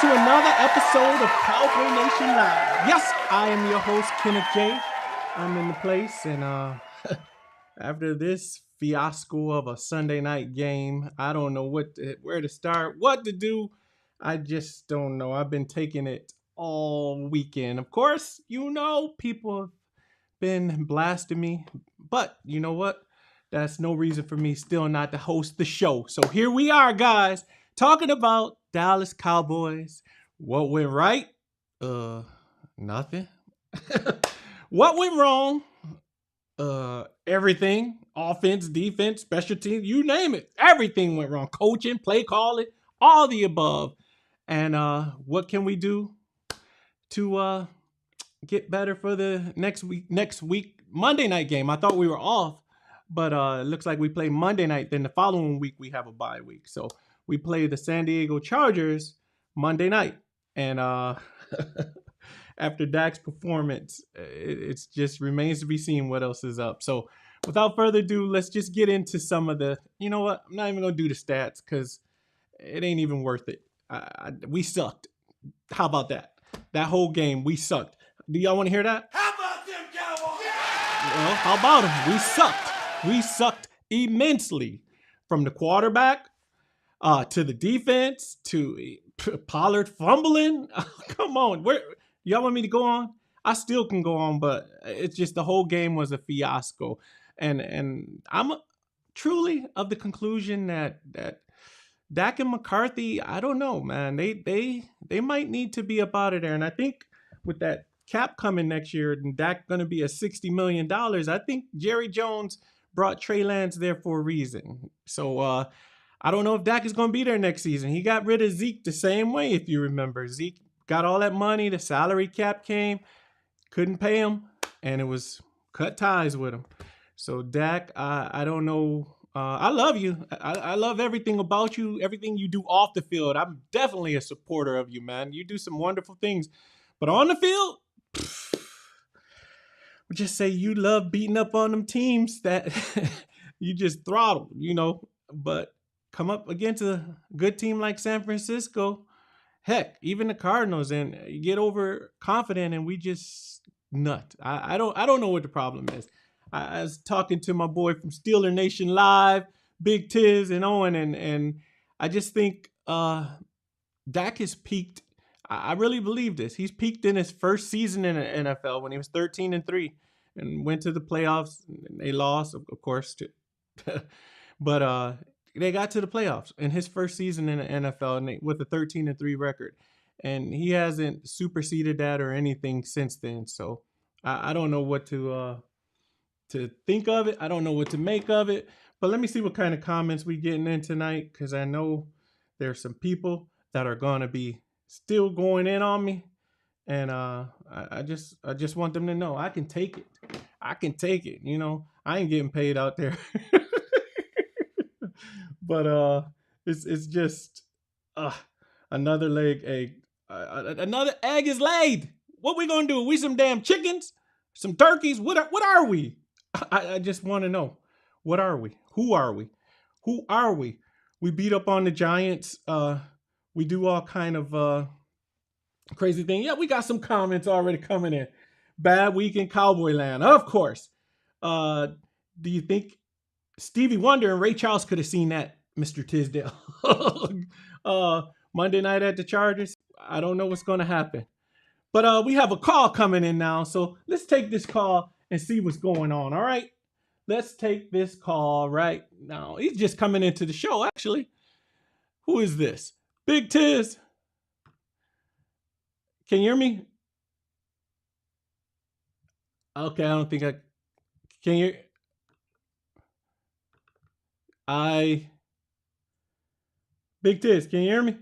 to another episode of Cowboy Nation Live. Yes, I am your host, Kenneth J. I'm in the place, and after this fiasco of a Sunday night game, I don't know where to start, what to do. I just don't know. I've been taking it all weekend. Of course, people have been blasting me, but you know what? That's no reason for me still not to host the show. So here we are, guys, talking about Dallas Cowboys. What went right? Nothing. What went wrong? Everything. Offense, defense, special teams, you name it. Everything went wrong. Coaching, play calling, all the above. And what can we do to get better for the next week Monday night game? I thought we were off, but it looks like we play Monday night. Then the following week we have a bye week. So we play the San Diego Chargers Monday night. And after Dak's performance, it just remains to be seen what else is up. So without further ado, let's just get into some of the, you know what? I'm not even going to do the stats because it ain't even worth it. We sucked. How about that? That whole game, we sucked. Do y'all want to hear that? How about them Cowboys? Well, how about them? We sucked. We sucked immensely. From the quarterback to the defense to Pollard fumbling. Come on. Y'all want me to go on? I still can go on, but it's just the whole game was a fiasco. And I'm truly of the conclusion that Dak and McCarthy, I don't know, man. They might need to be up out of there. And I think with that cap coming next year and Dak going to be a $60 million, I think Jerry Jones brought Trey Lance there for a reason. So I don't know if Dak is going to be there next season. He got rid of Zeke the same way, if you remember. Zeke got all that money. The salary cap came. Couldn't pay him. And it was cut ties with him. So Dak, I don't know. I love you. I love everything about you, everything you do off the field. I'm definitely a supporter of you, man. You do some wonderful things. But on the field, we just say you love beating up on them teams that you just throttle, But come up against a good team like San Francisco, heck, even the Cardinals, and you get overconfident and we just nut. I don't know what the problem is. I was talking to my boy from Steeler Nation Live, Big Tiz and Owen, and I just think Dak has peaked. I really believe this. He's peaked in his first season in the NFL when he was 13-3 and went to the playoffs. And they lost, of course, but they got to the playoffs in his first season in the NFL and with a 13-3 record. And he hasn't superseded that or anything since then. So I don't know what to think of it. I don't know what to make of it. But let me see what kind of comments we getting in tonight, because I know there's some people that are going to be still going in on me. And I just want them to know I can take it. I can take it. I ain't getting paid out there. But it's just another leg egg. Another egg is laid. What we gonna do? We some damn chickens? Some turkeys? What are we? I just want to know. What are we? Who are we? Who are we? We beat up on the Giants. We do all kind of crazy thing. Yeah, we got some comments already coming in. Bad week in Cowboy land, of course. Do you think Stevie Wonder and Ray Charles could have seen that, Mr. Tisdale? Monday night at the Chargers. I don't know what's going to happen. But we have a call coming in now. So let's take this call and see what's going on. All right. Let's take this call right now. He's just coming into the show, actually. Who is this? Big Tiz. Can you hear me? Okay, I don't think I can you. Big Tiz, can you hear me?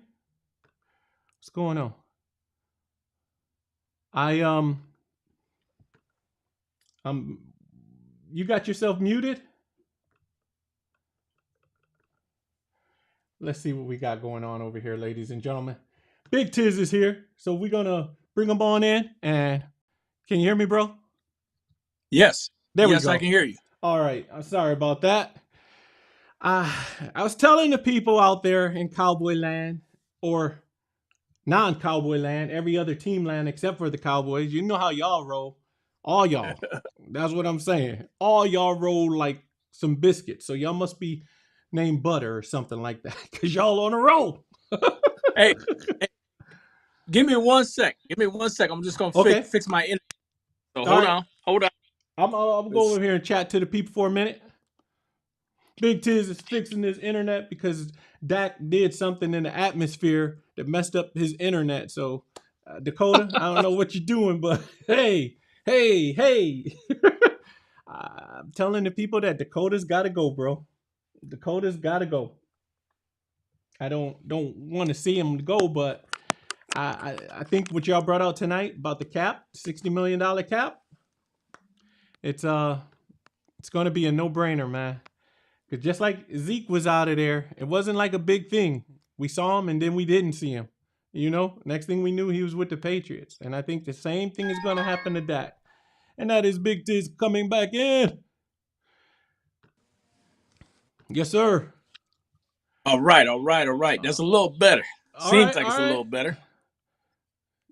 What's going on? You got yourself muted? Let's see what we got going on over here, ladies and gentlemen. Big Tiz is here, so we're gonna bring him on in. And can you hear me, bro? Yes. There we Yes, go. I can hear you. All right. I'm sorry about that. I was telling the people out there in Cowboy land, or non-Cowboy land, every other team land except for the Cowboys. You know how y'all roll. All y'all. That's what I'm saying. All y'all roll like some biscuits. So y'all must be named Butter or something like that because y'all on a roll. Hey, hey, give me 1 sec. Give me 1 sec. I'm just gonna Okay. fix my internet. So All hold right. on, hold on. I'm go over here and chat to the people for a minute. Big Tiz is fixing his internet because Dak did something in the atmosphere that messed up his internet. So, Dakota, I don't know what you're doing, but hey, hey, hey. I'm telling the people that Dakota's got to go, bro. Dakota's got to go. I don't want to see him go, but I think what y'all brought out tonight about the cap, $60 million cap, it's it's going to be a no brainer, man. Because just like Zeke was out of there, it wasn't like a big thing. We saw him and then we didn't see him. You know, next thing we knew, he was with the Patriots. And I think the same thing is going to happen to Dak. And that is Big Tiz coming back in. Yes, sir. All right, all right, all right. That's a little better. All Seems right, like all it's a right. little better.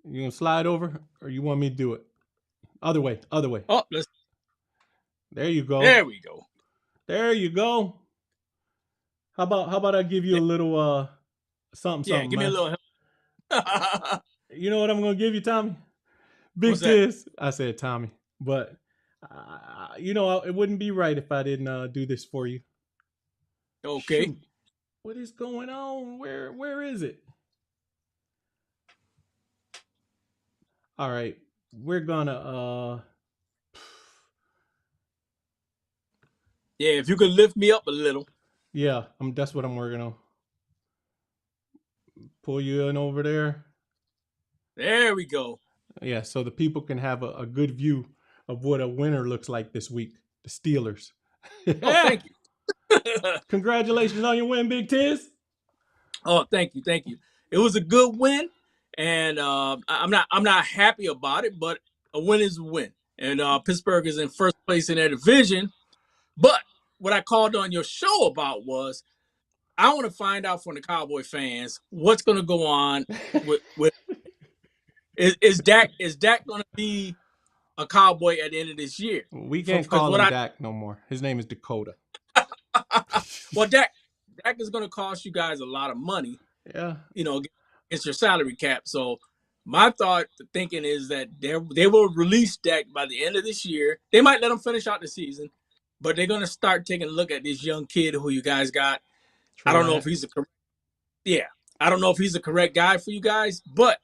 You gonna slide over or you want me to do it? Other way, other way. Oh, let's. There you go. There we go. There you go. How about I give you a There- little something yeah, something, give me a man. little help. You know what I'm gonna give you, Tommy? What's Big that? Tiz. I said Tommy, but you know it wouldn't be right if I didn't do this for you. Okay. Shoot, what is going on? Where is it? All right, we're gonna Yeah, if you could lift me up a little. yeah, that's what I'm working on. Pull you in over there. There we go. Yeah, so the people can have a good view of what a winner looks like this week. The Steelers. Oh, Yeah. thank you. Congratulations on your win, Big Tiz. Oh, thank you, thank you. It was a good win, and I'm not happy about it, but a win is a win. And Pittsburgh is in first place in their division. But what I called on your show about was I want to find out from the Cowboy fans what's going to go on with is Dak going to be a Cowboy at the end of this year? We From can't because call what him I Dak no more. His name is Dakota. well Dak is going to cost you guys a lot of money, Yeah. against your salary cap. So my thought thinking is that they will release Dak by the end of this year. They might let him finish out the season, but they're going to start taking a look at this young kid who you guys got. I Trey don't know if he's Lance. a yeah. I don't know if he's the correct guy for you guys, but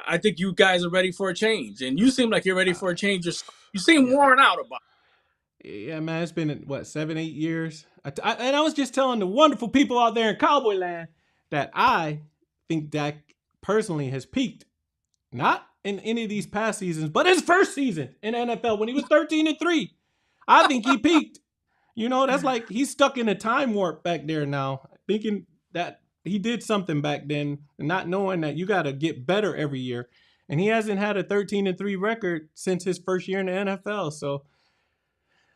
I think you guys are ready for a change, and you seem like you're ready Uh, for a change yourself. You seem yeah. worn out about Yeah, man, it's been what 7, 8 years, and I was just telling the wonderful people out there in Cowboy Land that I think Dak personally has peaked, not in any of these past seasons, but his first season in the NFL when he was 13-3. I think he peaked. You know, that's like he's stuck in a time warp back there now, thinking that he did something back then, and not knowing that you got to get better every year. And he hasn't had a 13-3 record since his first year in the NFL. So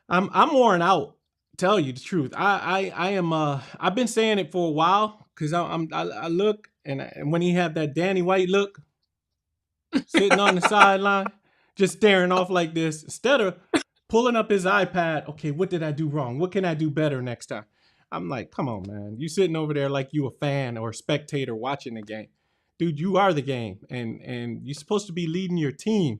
I'm worn out. Tell you the truth, I am. I've been saying it for a while because I look and when he had that Danny White look, sitting on the sideline, just staring off like this, instead of pulling up his iPad. Okay, what did I do wrong? What can I do better next time? I'm like, come on, man. You sitting over there like you a fan or a spectator watching the game. Dude, you are the game. And you're supposed to be leading your team,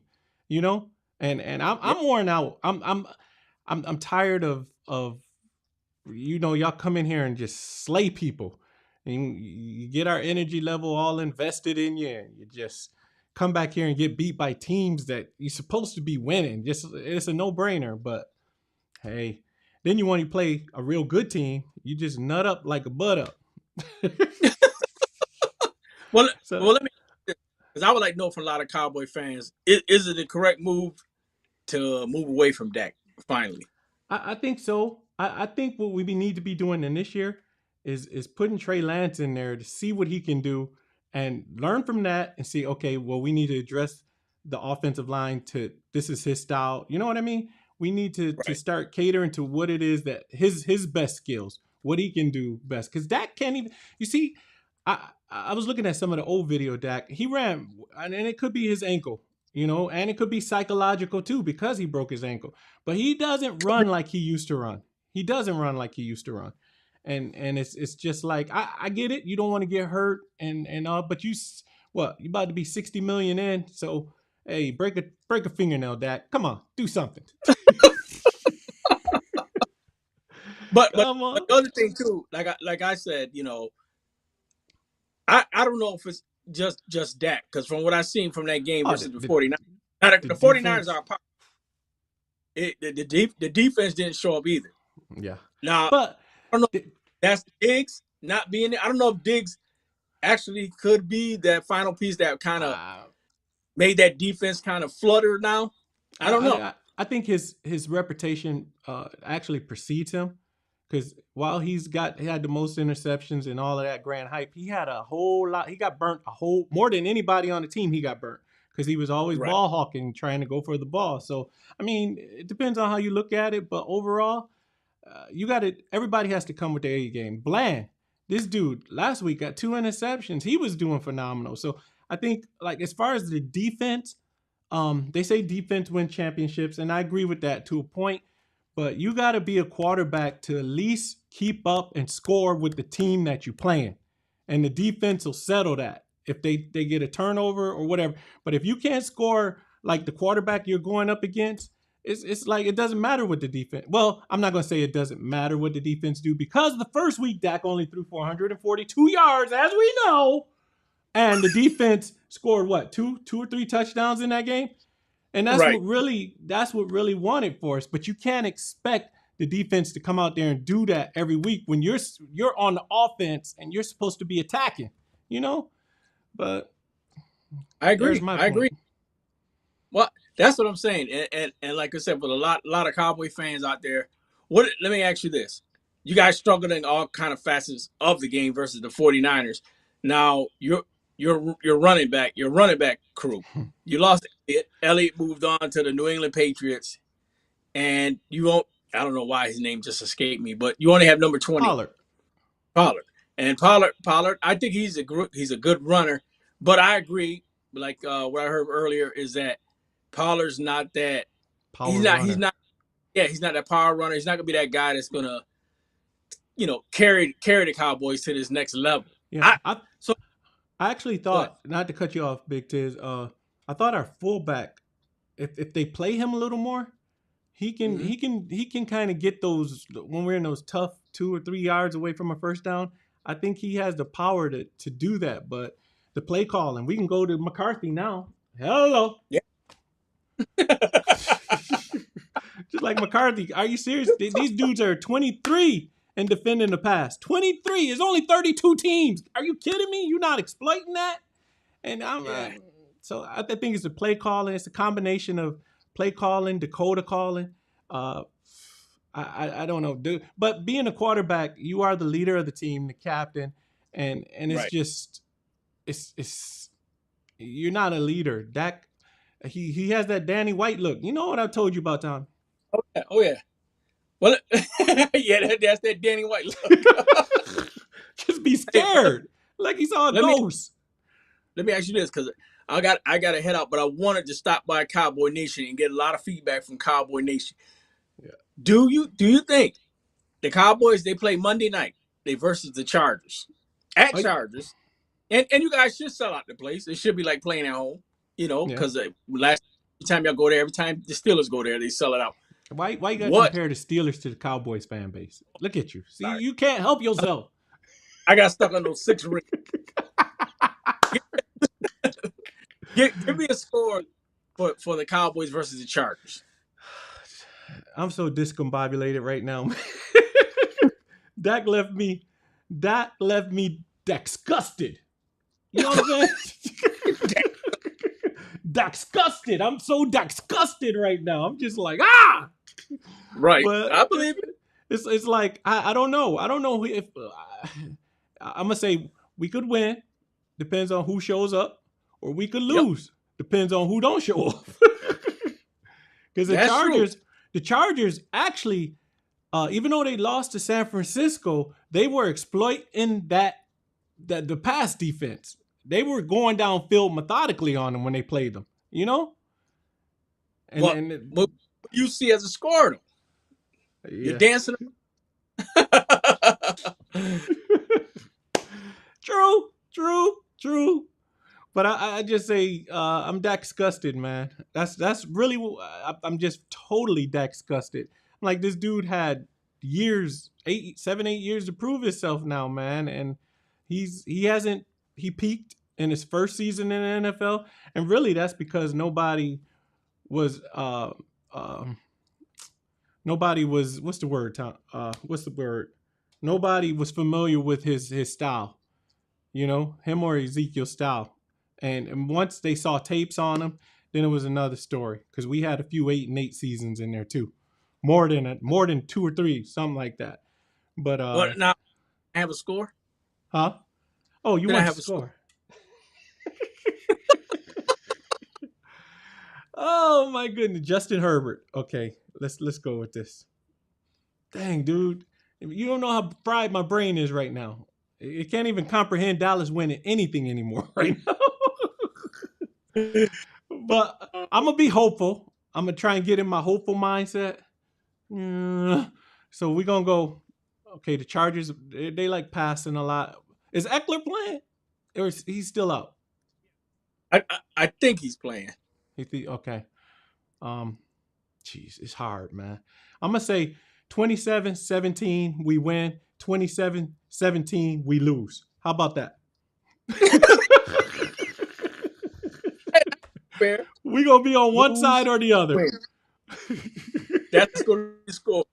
you know? And it. I'm worn out. I'm tired of y'all come in here and just slay people. And you get our energy level all invested in you, and you just come back here and get beat by teams that you're supposed to be winning. Just it's a no-brainer. But hey, then you want to play a real good team, you just nut up like a butt up. Well, So well, let me because I would like to know from a lot of Cowboy fans: is it the correct move to move away from Dak finally? I think so. I think what we need to be doing in this year is putting Trey Lance in there to see what he can do and learn from that and see, okay, well, we need to address the offensive line to this is his style. You know what I mean? We need to Right. start catering to what it is that his best skills, what he can do best. Because Dak can't even you see, I was looking at some of the old video, Dak. He ran, and it could be his ankle, and it could be psychological too because he broke his ankle. But he doesn't run like he used to run. He doesn't run like he used to run, and it's just like I get it. You don't want to get hurt and all, but you about to be 60 million in, so hey, break a fingernail, Dak. Come on, do something. But Come on. the other thing too, like I said, I don't know if it's just that, because from what I've seen from that game Oh, versus the 49ers, now the the 49ers defense. are the defense didn't show up either. Yeah, Now but I don't know if the, that's Diggs not being there. I don't know if Diggs actually could be that final piece that kind of uh, made that defense kind of flutter now. I don't know. I think his reputation actually precedes him because while he had the most interceptions and all of that grand hype, he had a whole lot. He got burnt more than anybody on the team. He got burnt because he was always Right. ball hawking, trying to go for the ball. So I mean, it depends on how you look at it, but overall, you got it. Everybody has to come with their A game. Bland, this dude last week got 2 interceptions. He was doing phenomenal. So I think like as far as the defense. They say defense wins championships, and I agree with that to a point. But you got to be a quarterback to at least keep up and score with the team that you're playing, and the defense will settle that if they get a turnover or whatever. But if you can't score like the quarterback you're going up against, it's like it doesn't matter what the defense. Well, I'm not going to say it doesn't matter what the defense do because the first week Dak only threw 442 yards, as we know. And the defense scored what two or three touchdowns in that game, and Right. that's what really won it for us. But you can't expect the defense to come out there and do that every week when you're on the offense and you're supposed to be attacking, you know. But I there's agree. my I point. agree. Well, that's what I'm saying. And like I said, for a lot of Cowboy fans out there, let me ask you this. You guys struggled in all kind of facets of the game versus the 49ers. Now, your running back crew. You lost Elliott. Elliott moved on to the New England Patriots, and you won't I don't know why his name just escaped me, but you only have number 20, Pollard. Pollard. And Pollard, I think he's a good runner, but I agree. Like what I heard earlier is that Pollard's not that. Power runner. He's not that power runner. He's not gonna be that guy that's gonna carry the Cowboys to this next level. Yeah, I so I actually But thought, not to cut you off, Big Tiz. I thought our fullback, if they play him a little more, mhm. he can kind of get those when we're in those tough 2 or 3 yards away from a first down. I think he has the power to do that. But the play calling, we can go to McCarthy now. Hello. Yeah. Just like McCarthy. Are you serious? These dudes are 23 and defending the pass. 23 is only 32 teams. Are you kidding me? You're not exploiting that? And Yeah, so I think it's a play calling. It's a combination of play calling, Dakota calling. Uh, I don't know, dude. But being a quarterback, you are the leader of the team, the captain, and it's right. just it's you're not a leader. Dak, he has that Danny White look. You know what I told you about, Tom? Oh yeah. Oh yeah. Well, yeah, that's that Danny White look. Just be Hey, but scared, like he saw a let me ghost. let me ask you this, because I got to head out, but I wanted to stop by Cowboy Nation and get a lot of feedback from Cowboy Nation. Yeah. Do you think the Cowboys, they play Monday night, they versus the Chargers at Oh, Chargers, and you guys should sell out the place. It should be like playing at home, yeah. because last time y'all go there, every time the Steelers go there, they sell it out. Why you got to What? compare the Steelers to the Cowboys fan base? Look at you. See, Sorry, you can't help yourself. I got stuck on those 6 rings. Give me a score for the Cowboys versus the Chargers. I'm so discombobulated right now. Dak left me. Dak left me disgusted. You know what I'm saying? Disgusted. I'm so disgusted right now. I'm just like Right, But I believe it. it's like I don't know. I don't know if I'm gonna say we could win. Depends on who shows up, or we could Yep, lose. Depends on who don't show up. Because that's true. The Chargers actually, even though they lost to San Francisco, they were exploiting the pass defense. They were going downfield methodically on them when they played them. You know, and What and what you see as a scorer, though? You're yeah. dancing. True, true, true. But I just say I'm disgusted, man. That's really I'm just totally disgusted. Like this dude had years, 8 7 8 years to prove himself now, man, and he hasn't he peaked in his first season in the NFL, and really that's because was um nobody was what's the word Tom? What's the word? Nobody was familiar with his style, him or Ezekiel style. And once they saw tapes on him, then it was another story because we had a few 8-8 seasons in there too, more than 2 or 3, something like that. But But now I have a score. huh? Oh, you Can I want the have a score? score? Oh my goodness, Justin Herbert. Okay, let's go with this. Dang, dude, you don't know how fried my brain is right now. It can't even comprehend Dallas winning anything anymore right now. But I'm gonna be hopeful. I'm gonna try and get in my hopeful mindset. So we're gonna go. Okay, the Chargers they like passing a lot. Is Eckler playing, or is he still out? I think he's playing. Okay. Um, Jeez, it's hard, man. I'm gonna say 27-17 we win. 27-17 we lose. How about that? Fair. We gonna be on one side Lose, or the other. win. That's going to be the score.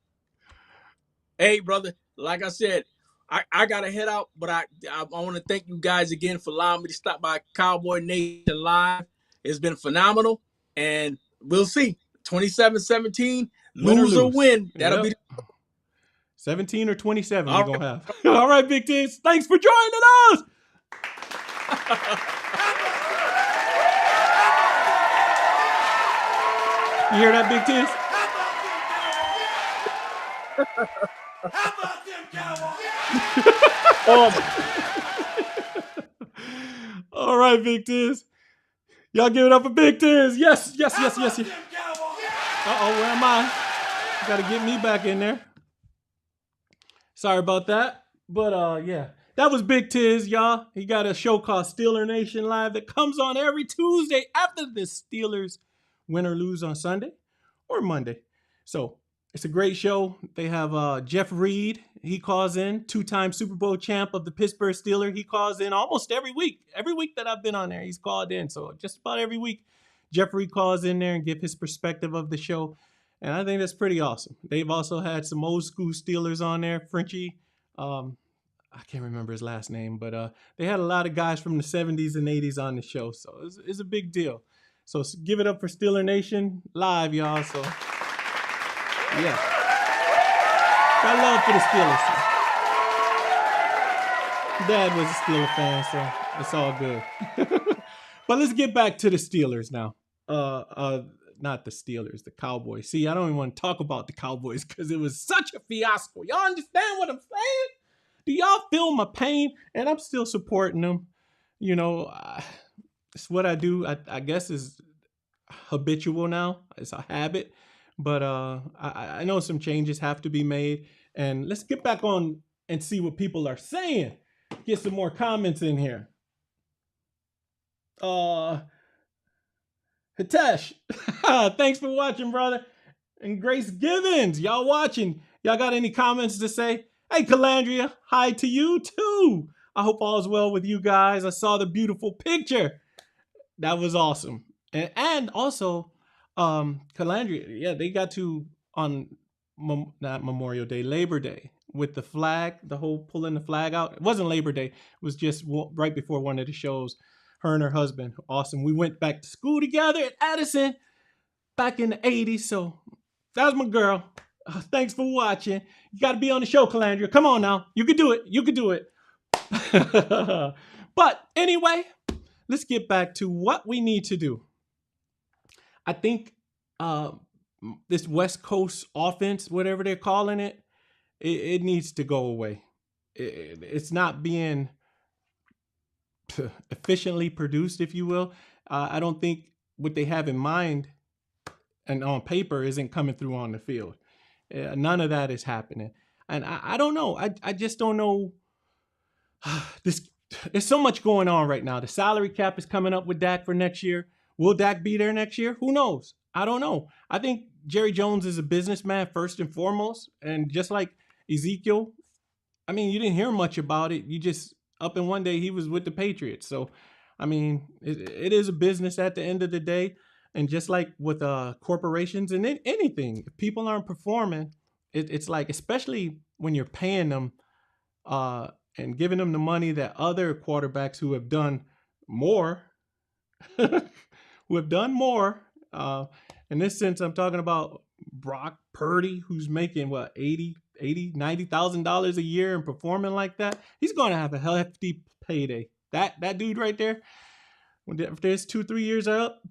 Hey, brother, like I said, I got to head out, but I want to thank you guys again for allowing me to stop by Cowboy Nation Live. It's been phenomenal, and we'll see. 27-17, Win or lose or lose. win. That'll be Yep. 17 or 27 we all gonna have. All right, Big Tiz. Thanks for joining us. right. You hear that, Big Tiz? How about them Cowboys? All right, Big Tiz. Y'all give it up for Big Tiz. Yes, yes, How yes, yes, about yes. them Cowboys? Uh-oh, where am I? Got to get me back in there. Sorry about that. But yeah. That was Big Tiz, y'all. He got a show called Steeler Nation Live that comes on every Tuesday after the Steelers win or lose on Sunday or Monday. So it's a great show. They have Jeff Reed. He calls in, 2-time Super Bowl champ of the Pittsburgh Steelers. He calls in almost every week. Every week that I've been on there, he's called in. So just about every week, Jeff Reed calls in there and give his perspective of the show. And I think that's pretty awesome. They've also had some old school Steelers on there. Frenchie, I can't remember his last name, but they had a lot of guys from the 70s and 80s on the show. So it's a big deal. So give it up for Steeler Nation Live, y'all. So, yeah. Got love for the Steelers. Dad was a Steeler fan, so it's all good. But let's get back to the Steelers now. Not the Steelers, the Cowboys. See, I don't even want to talk about the Cowboys because it was such a fiasco. Y'all understand what I'm saying? Do y'all feel my pain? And I'm still supporting them. It's what I do. I guess is habitual now. It's a habit. But I know some changes have to be made. And let's get back on and see what people are saying. Get some more comments in here. Hitesh, thanks for watching, brother. And Grace Givens, y'all watching. Y'all got any comments to say? Hey, Calandria, hi to you too. I hope all is well with you guys. I saw the beautiful picture. That was awesome. And also, Calandria, yeah, they got to on not Memorial Day, Labor Day with the flag, the whole pulling the flag out. It wasn't Labor Day. It was just right before one of the shows. Her and her husband, awesome. We went back to school together at Addison back in the 80s. So that was my girl. Thanks for watching. You got to be on the show, Calandria. Come on now. You can do it. You can do it. But anyway, let's get back to what we need to do. I think this West Coast offense, whatever they're calling it, it needs to go away. It's not being efficiently produced, if you will. I don't think what they have in mind and on paper isn't coming through on the field. None of that is happening. And I don't know. I just don't know. This There's so much going on right now. The salary cap is coming up with Dak for next year. Will Dak be there next year? Who knows? I don't know. I think Jerry Jones is a businessman first and foremost. And just like Ezekiel, I mean, you didn't hear much about it. You just up in one day he was with the Patriots. So, I mean, it is a business at the end of the day. And just like with corporations and anything, if people aren't performing, it's like, especially when you're paying them and giving them the money that other quarterbacks who have done more, who have done more. In this sense, I'm talking about Brock Purdy, who's making what, $90,000 a year and performing like that. He's going to have a hefty payday. That dude right there, if there's 2-3 years are up,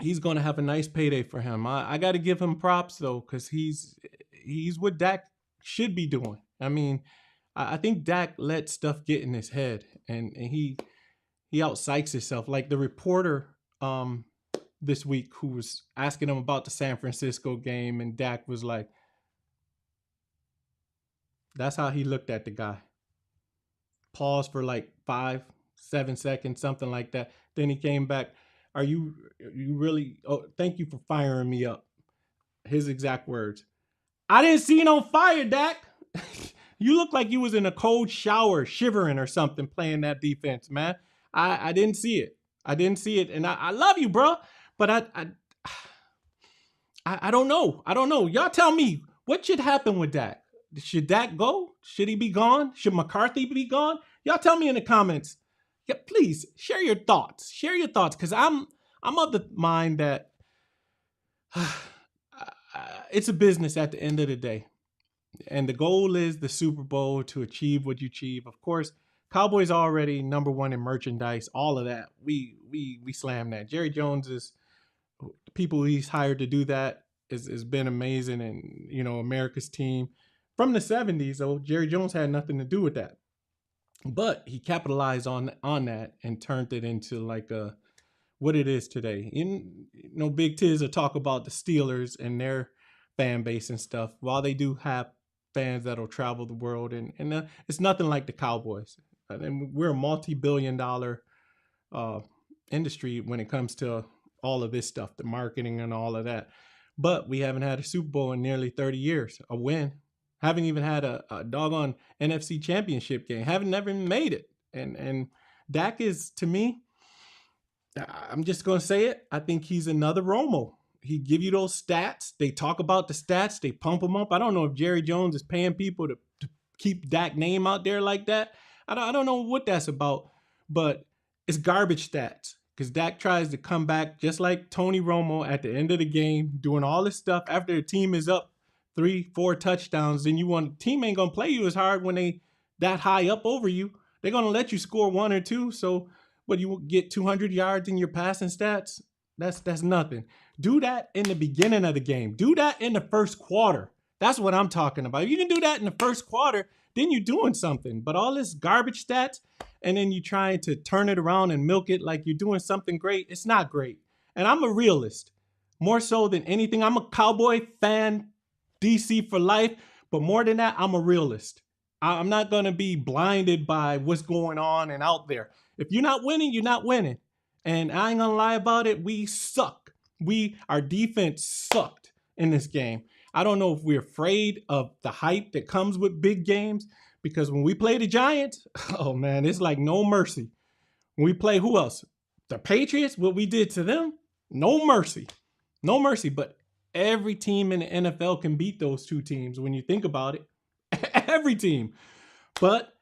he's going to have a nice payday for him. I got to give him props though, because he's what Dak should be doing. I mean, I think Dak let stuff get in his head, and he out-psychs himself. Like the reporter this week who was asking him about the San Francisco game, and Dak was like, that's how he looked at the guy. Pause for like 5-7 seconds, something like that. Then he came back. Are you really? Oh, thank you for firing me up. His exact words. I didn't see no fire, Dak. You look like you was in a cold shower, shivering or something, playing that defense, man. I didn't see it. I didn't see it, and I love you, bro. But I don't know. I don't know. Y'all tell me, what should happen with Dak? Should Dak go? Should he be gone? Should McCarthy be gone? Y'all tell me in the comments. Yeah, please share your thoughts. Share your thoughts, because I'm of the mind that it's a business at the end of the day. And the goal is the Super Bowl, to achieve what you achieve. Of course, Cowboys already number one in merchandise, all of that. We slam that. Jerry Jones is, the people he's hired to do that has been amazing. And, you know, America's team from the 70s, though, Jerry Jones had nothing to do with that. But he capitalized on that and turned it into like what it is today. No big tiz to talk about the Steelers and their fan base and stuff. While they do have fans that'll travel the world, and it's nothing like the Cowboys. And we're a multi-billion-dollar industry when it comes to all of this stuff, the marketing and all of that. But we haven't had a Super Bowl in nearly 30 years, a win. Haven't even had a doggone NFC championship game. Haven't never made it. And Dak is, to me, I'm just going to say it, I think he's another Romo. He give you those stats. They talk about the stats. They pump them up. I don't know if Jerry Jones is paying people to keep Dak's name out there like that. I don't know what that's about, but it's garbage stats, because Dak tries to come back just like Tony Romo at the end of the game, doing all this stuff after the team is up 3-4 touchdowns. Then the team ain't going to play you as hard when they that high up over you. They're going to let you score 1 or 2. So what, you get 200 yards in your passing stats? That's nothing. Do that in the beginning of the game. Do that in the first quarter. That's what I'm talking about. If you can do that in the first quarter, then you're doing something. But all this garbage stats, and then you trying to turn it around and milk it like you're doing something great, it's not great. And I'm a realist, more so than anything. I'm a Cowboy fan, DC for life. But more than that, I'm a realist. I'm not going to be blinded by what's going on and out there. If you're not winning, you're not winning. And I ain't gonna lie about it, we suck. Our defense sucked in this game. I don't know if we're afraid of the hype that comes with big games, because when we play the Giants, oh man, it's like no mercy. When we play who else? The Patriots, what we did to them, no mercy. No mercy. But every team in the NFL can beat those two teams when you think about it. Every team. But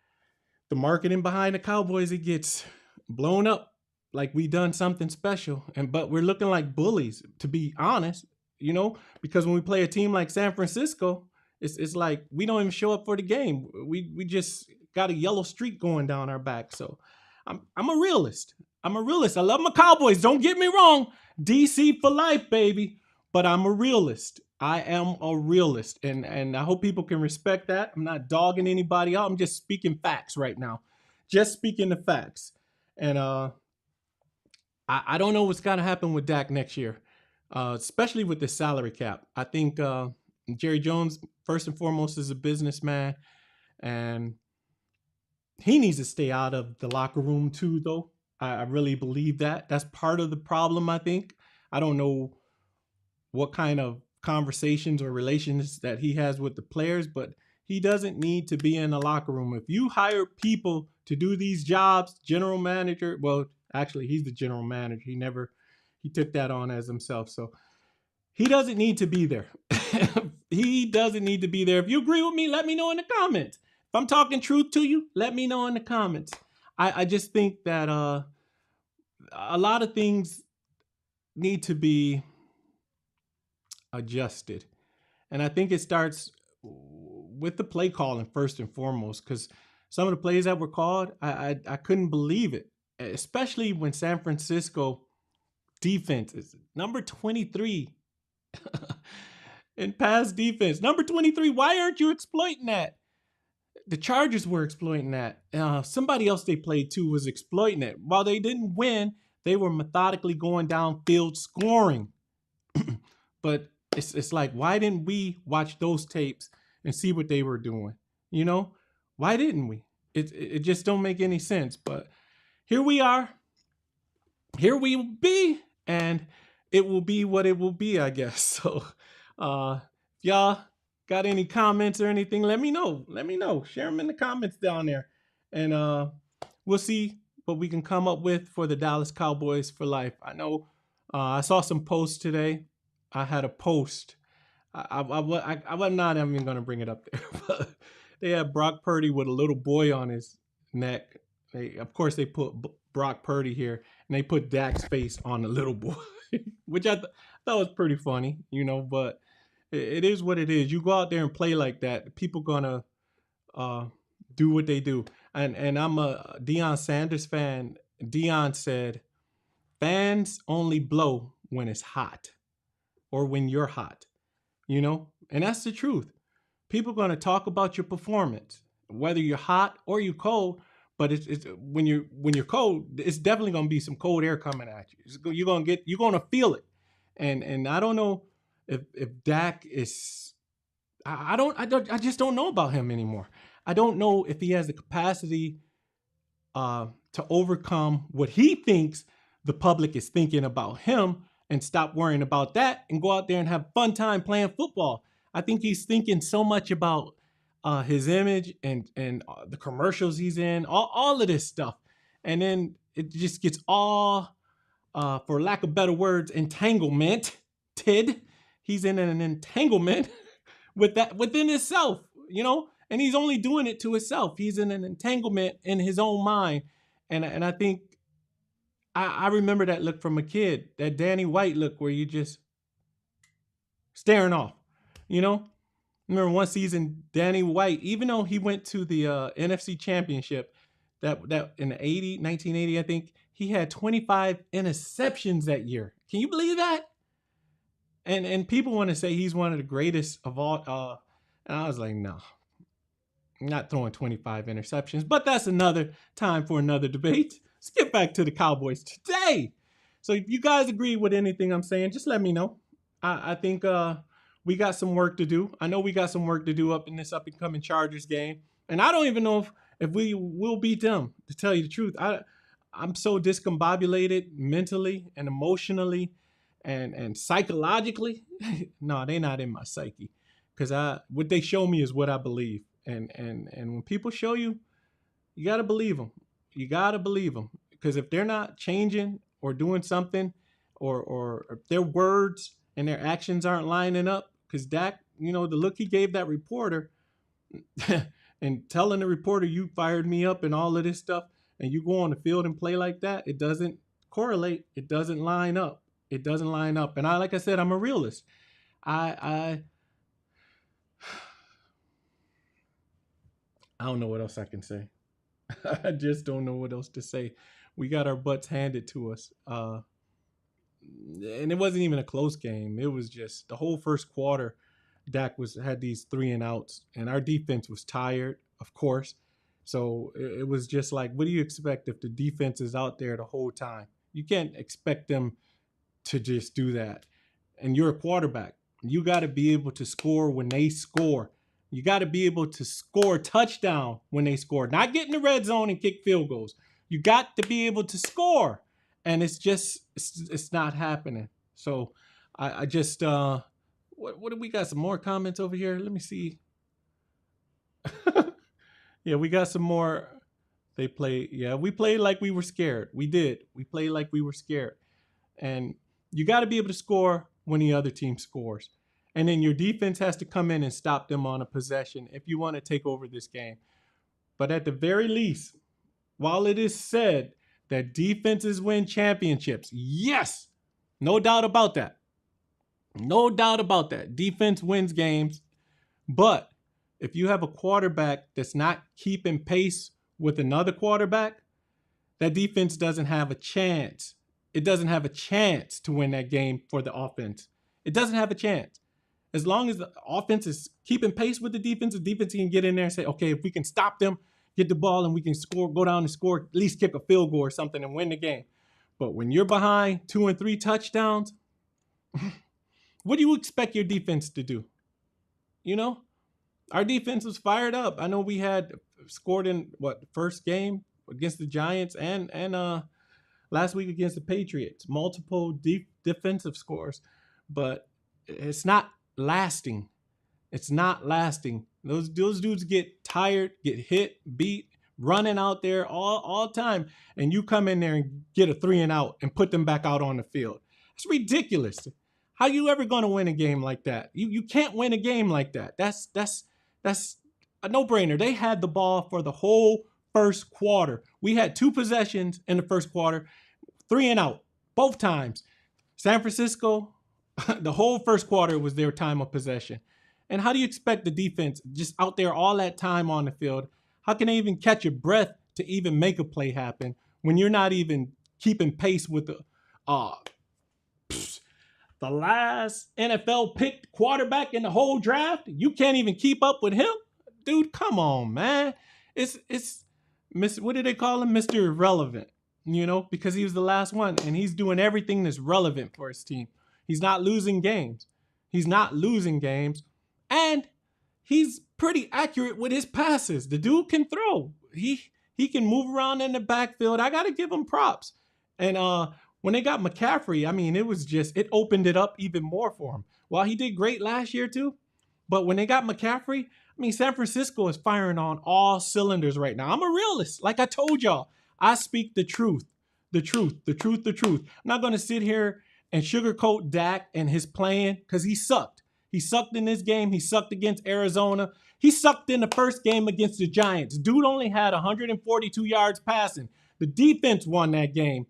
the marketing behind the Cowboys, it gets blown up like we done something special. But we're looking like bullies, to be honest, you know, because when we play a team like San Francisco, it's like we don't even show up for the game. We just got a yellow streak going down our back. So I'm a realist. I love my Cowboys. Don't get me wrong. DC for life, baby. But I'm a realist. I am a realist. And I hope people can respect that. I'm not dogging anybody out. I'm just speaking facts right now. Just speaking the facts. And I don't know what's gonna happen with Dak next year, especially with the salary cap. I think Jerry Jones, first and foremost, is a businessman, and he needs to stay out of the locker room too. Though I really believe that that's part of the problem. I think I don't know what kind of conversations or relations that he has with the players, but he doesn't need to be in the locker room. If you hire people to do these jobs, general manager, well, actually, he's the general manager. He took that on as himself. So he doesn't need to be there. He doesn't need to be there. If you agree with me, let me know in the comments. If I'm talking truth to you, let me know in the comments. I just think that a lot of things need to be adjusted. And I think it starts with the play calling first and foremost, because some of the plays that were called, I couldn't believe it, especially when San Francisco defense is number 23 in pass defense. Number 23, why aren't you exploiting that? The Chargers were exploiting that. Somebody else they played too was exploiting it. While they didn't win, they were methodically going downfield scoring. But it's like, why didn't we watch those tapes and see what they were doing? You know, why didn't we? It just don't make any sense. But here we are. Here we will be, and it will be what it will be, I guess. So, if y'all got any comments or anything, let me know. Let me know. Share them in the comments down there, and we'll see what we can come up with for the Dallas Cowboys for life. I know I saw some posts today. I had a post. I'm not even going to bring it up there, but they had Brock Purdy with a little boy on his neck. Of course, they put Brock Purdy here, and they put Dak's face on the little boy, which I thought was pretty funny, you know, but it is what it is. You go out there and play like that, people going to do what they do. And I'm a Deion Sanders fan. Deion said, fans only blow when it's hot or when you're hot, you know? And that's the truth. People are going to talk about your performance, whether you're hot or you're cold. But it's when you're cold, it's definitely going to be some cold air coming at you. You're going to feel it. And I don't know if Dak is, I just don't know about him anymore. I don't know if he has the capacity to overcome what he thinks the public is thinking about him and stop worrying about that and go out there and have fun time playing football. I think he's thinking so much about his image and the commercials he's in, all of this stuff. And then it just gets all, for lack of better words, entanglement. He's in an entanglement with that within himself, you know, and he's only doing it to himself. He's in an entanglement in his own mind. And I think I remember that look from a kid, that Danny White look where you just staring off, you know? Remember one season, Danny White, even though he went to the NFC Championship, that in the 1980, I think, he had 25 interceptions that year. Can you believe that? And people want to say he's one of the greatest of all. And I was like, no, I'm not throwing 25 interceptions. But that's another time for another debate. Let's get back to the Cowboys today. So if you guys agree with anything I'm saying, just let me know. I think we got some work to do. I know we got some work to do up in this up-and-coming Chargers game. And I don't even know if we will beat them, to tell you the truth. I'm so discombobulated mentally and emotionally and psychologically. No, they're not in my psyche. Because what they show me is what I believe. And when people show you, you got to believe them. You got to believe them. Because if they're not changing or doing something, or if their words and their actions aren't lining up, because Dak, you know, the look he gave that reporter and telling the reporter you fired me up and all of this stuff, and you go on the field and play like that, it doesn't correlate. It doesn't line up. It doesn't line up. And like I said, I'm a realist. I don't know what else I can say. I just don't know what else to say. We got our butts handed to us. And it wasn't even a close game. It was just the whole first quarter. Dak had these 3 and outs, and our defense was tired, of course. So it was just like, what do you expect if the defense is out there the whole time? You can't expect them to just do that. And you're a quarterback. You got to be able to score when they score. You got to be able to score a touchdown when they score, not get in the red zone and kick field goals. You got to be able to score. And it's not happening. So I just, what do we got? Some more comments over here? Let me see. Yeah, we got some more. They play. Yeah, we played like we were scared. We did. We played like we were scared. And you got to be able to score when the other team scores. And then your defense has to come in and stop them on a possession if you want to take over this game. But at the very least, while it is said that defenses win championships, yes, no doubt about that. No doubt about that. Defense wins games. But if you have a quarterback that's not keeping pace with another quarterback, that defense doesn't have a chance. It doesn't have a chance to win that game for the offense. It doesn't have a chance. As long as the offense is keeping pace with the defense can get in there and say, okay, if we can stop them, get the ball and we can score, go down and score, at least kick a field goal or something and win the game. But when you're behind 2 and 3 touchdowns, what do you expect your defense to do? You know, our defense was fired up. I know we had scored in first game against the Giants and last week against the Patriots, multiple defensive scores, but it's not lasting. It's not lasting. Those dudes get tired, get hit, beat, running out there all time, and you come in there and get a 3 and out and put them back out on the field. It's ridiculous. How you ever going to win a game like that? You can't win a game like that. That's a no-brainer. They had the ball for the whole first quarter. We had 2 possessions in the first quarter, 3 and out, both times. San Francisco, the whole first quarter was their time of possession. And how do you expect the defense just out there all that time on the field? How can they even catch a breath to even make a play happen when you're not even keeping pace with the last NFL picked quarterback in the whole draft? You can't even keep up with him? Dude, come on, man. It's what do they call him? Mr. Irrelevant, because he was the last one and he's doing everything that's relevant for his team. He's not losing games. And he's pretty accurate with his passes. The dude can throw. He can move around in the backfield. I got to give him props. And when they got McCaffrey, I mean, it opened it up even more for him. While he did great last year too, but when they got McCaffrey, I mean, San Francisco is firing on all cylinders right now. I'm a realist. Like I told y'all, I speak the truth. The truth. I'm not going to sit here and sugarcoat Dak and his playing because he sucked. He sucked in this game. He sucked against Arizona. He sucked in the first game against the Giants. Dude only had 142 yards passing. The defense won that game.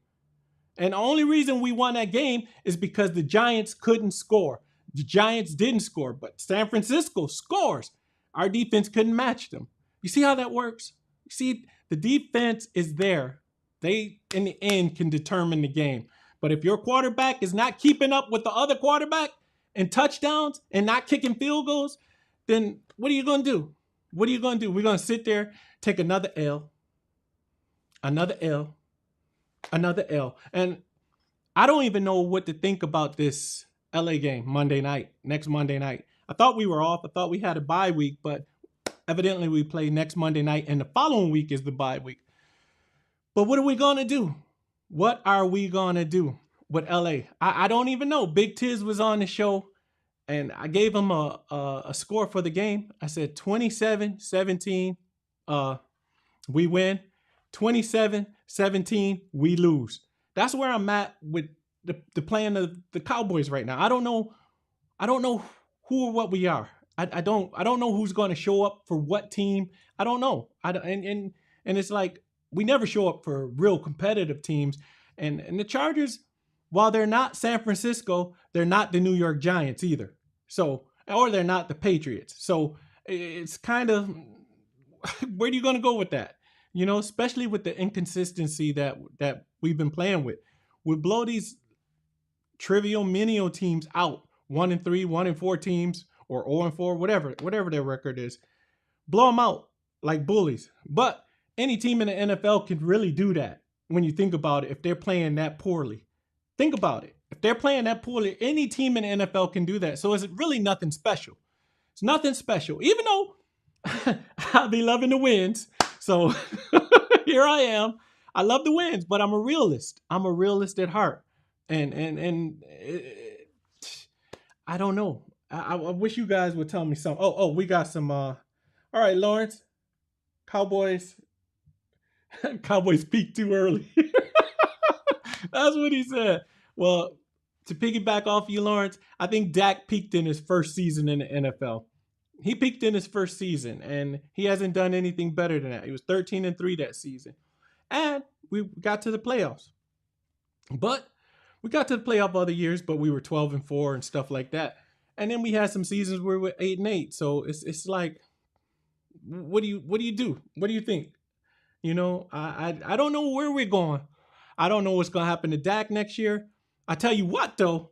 And the only reason we won that game is because the Giants couldn't score. The Giants didn't score, but San Francisco scores. Our defense couldn't match them. You see how that works? You see, the defense is there. They, in the end, can determine the game. But if your quarterback is not keeping up with the other quarterback in touchdowns and not kicking field goals, then what are you going to do? We're going to sit there, take another L. And I don't even know what to think about this LA game next Monday night. I thought we were off. I thought we had a bye week, but evidently we play next Monday night and the following week is the bye week. But what are we going to do? What are we going to do with LA? I don't even know. Big Tiz was on the show and I gave him a score for the game. I said 27-17, we win. 27-17, we lose. That's where I'm at with the playing of the Cowboys right now. I don't know who or what we are. I don't know who's going to show up for what team. I don't know. And it's like we never show up for real competitive teams. And the Chargers, while they're not San Francisco, they're not the New York Giants either. So, or they're not the Patriots. So it's kind of, where are you going to go with that? Especially with the inconsistency that we've been playing with. We blow these trivial menial teams out, 1-3, 1-4 teams, or 0-4, whatever their record is. Blow them out like bullies. But any team in the NFL can really do that when you think about it, if they're playing that poorly. Think about it. If they're playing that poorly, any team in the NFL can do that. So it's really nothing special. It's nothing special, even though I'll be loving the wins. So here I am. I love the wins, but I'm a realist. I'm a realist at heart. And I don't know. I wish you guys would tell me something. Oh, we got some. All right, Lawrence. Cowboys. Cowboys peaked too early. That's what he said. Well, to piggyback off you, Lawrence, I think Dak peaked in his first season in the NFL. He peaked in his first season, and he hasn't done anything better than that. He was 13-3 that season. And we got to the playoffs. But we got to the playoff other years, but we were 12-4 and stuff like that. And then we had some seasons where we were 8-8. So it's like, what do you do? What do you think? You know, I don't know where we're going. I don't know what's going to happen to Dak next year. I tell you what, though,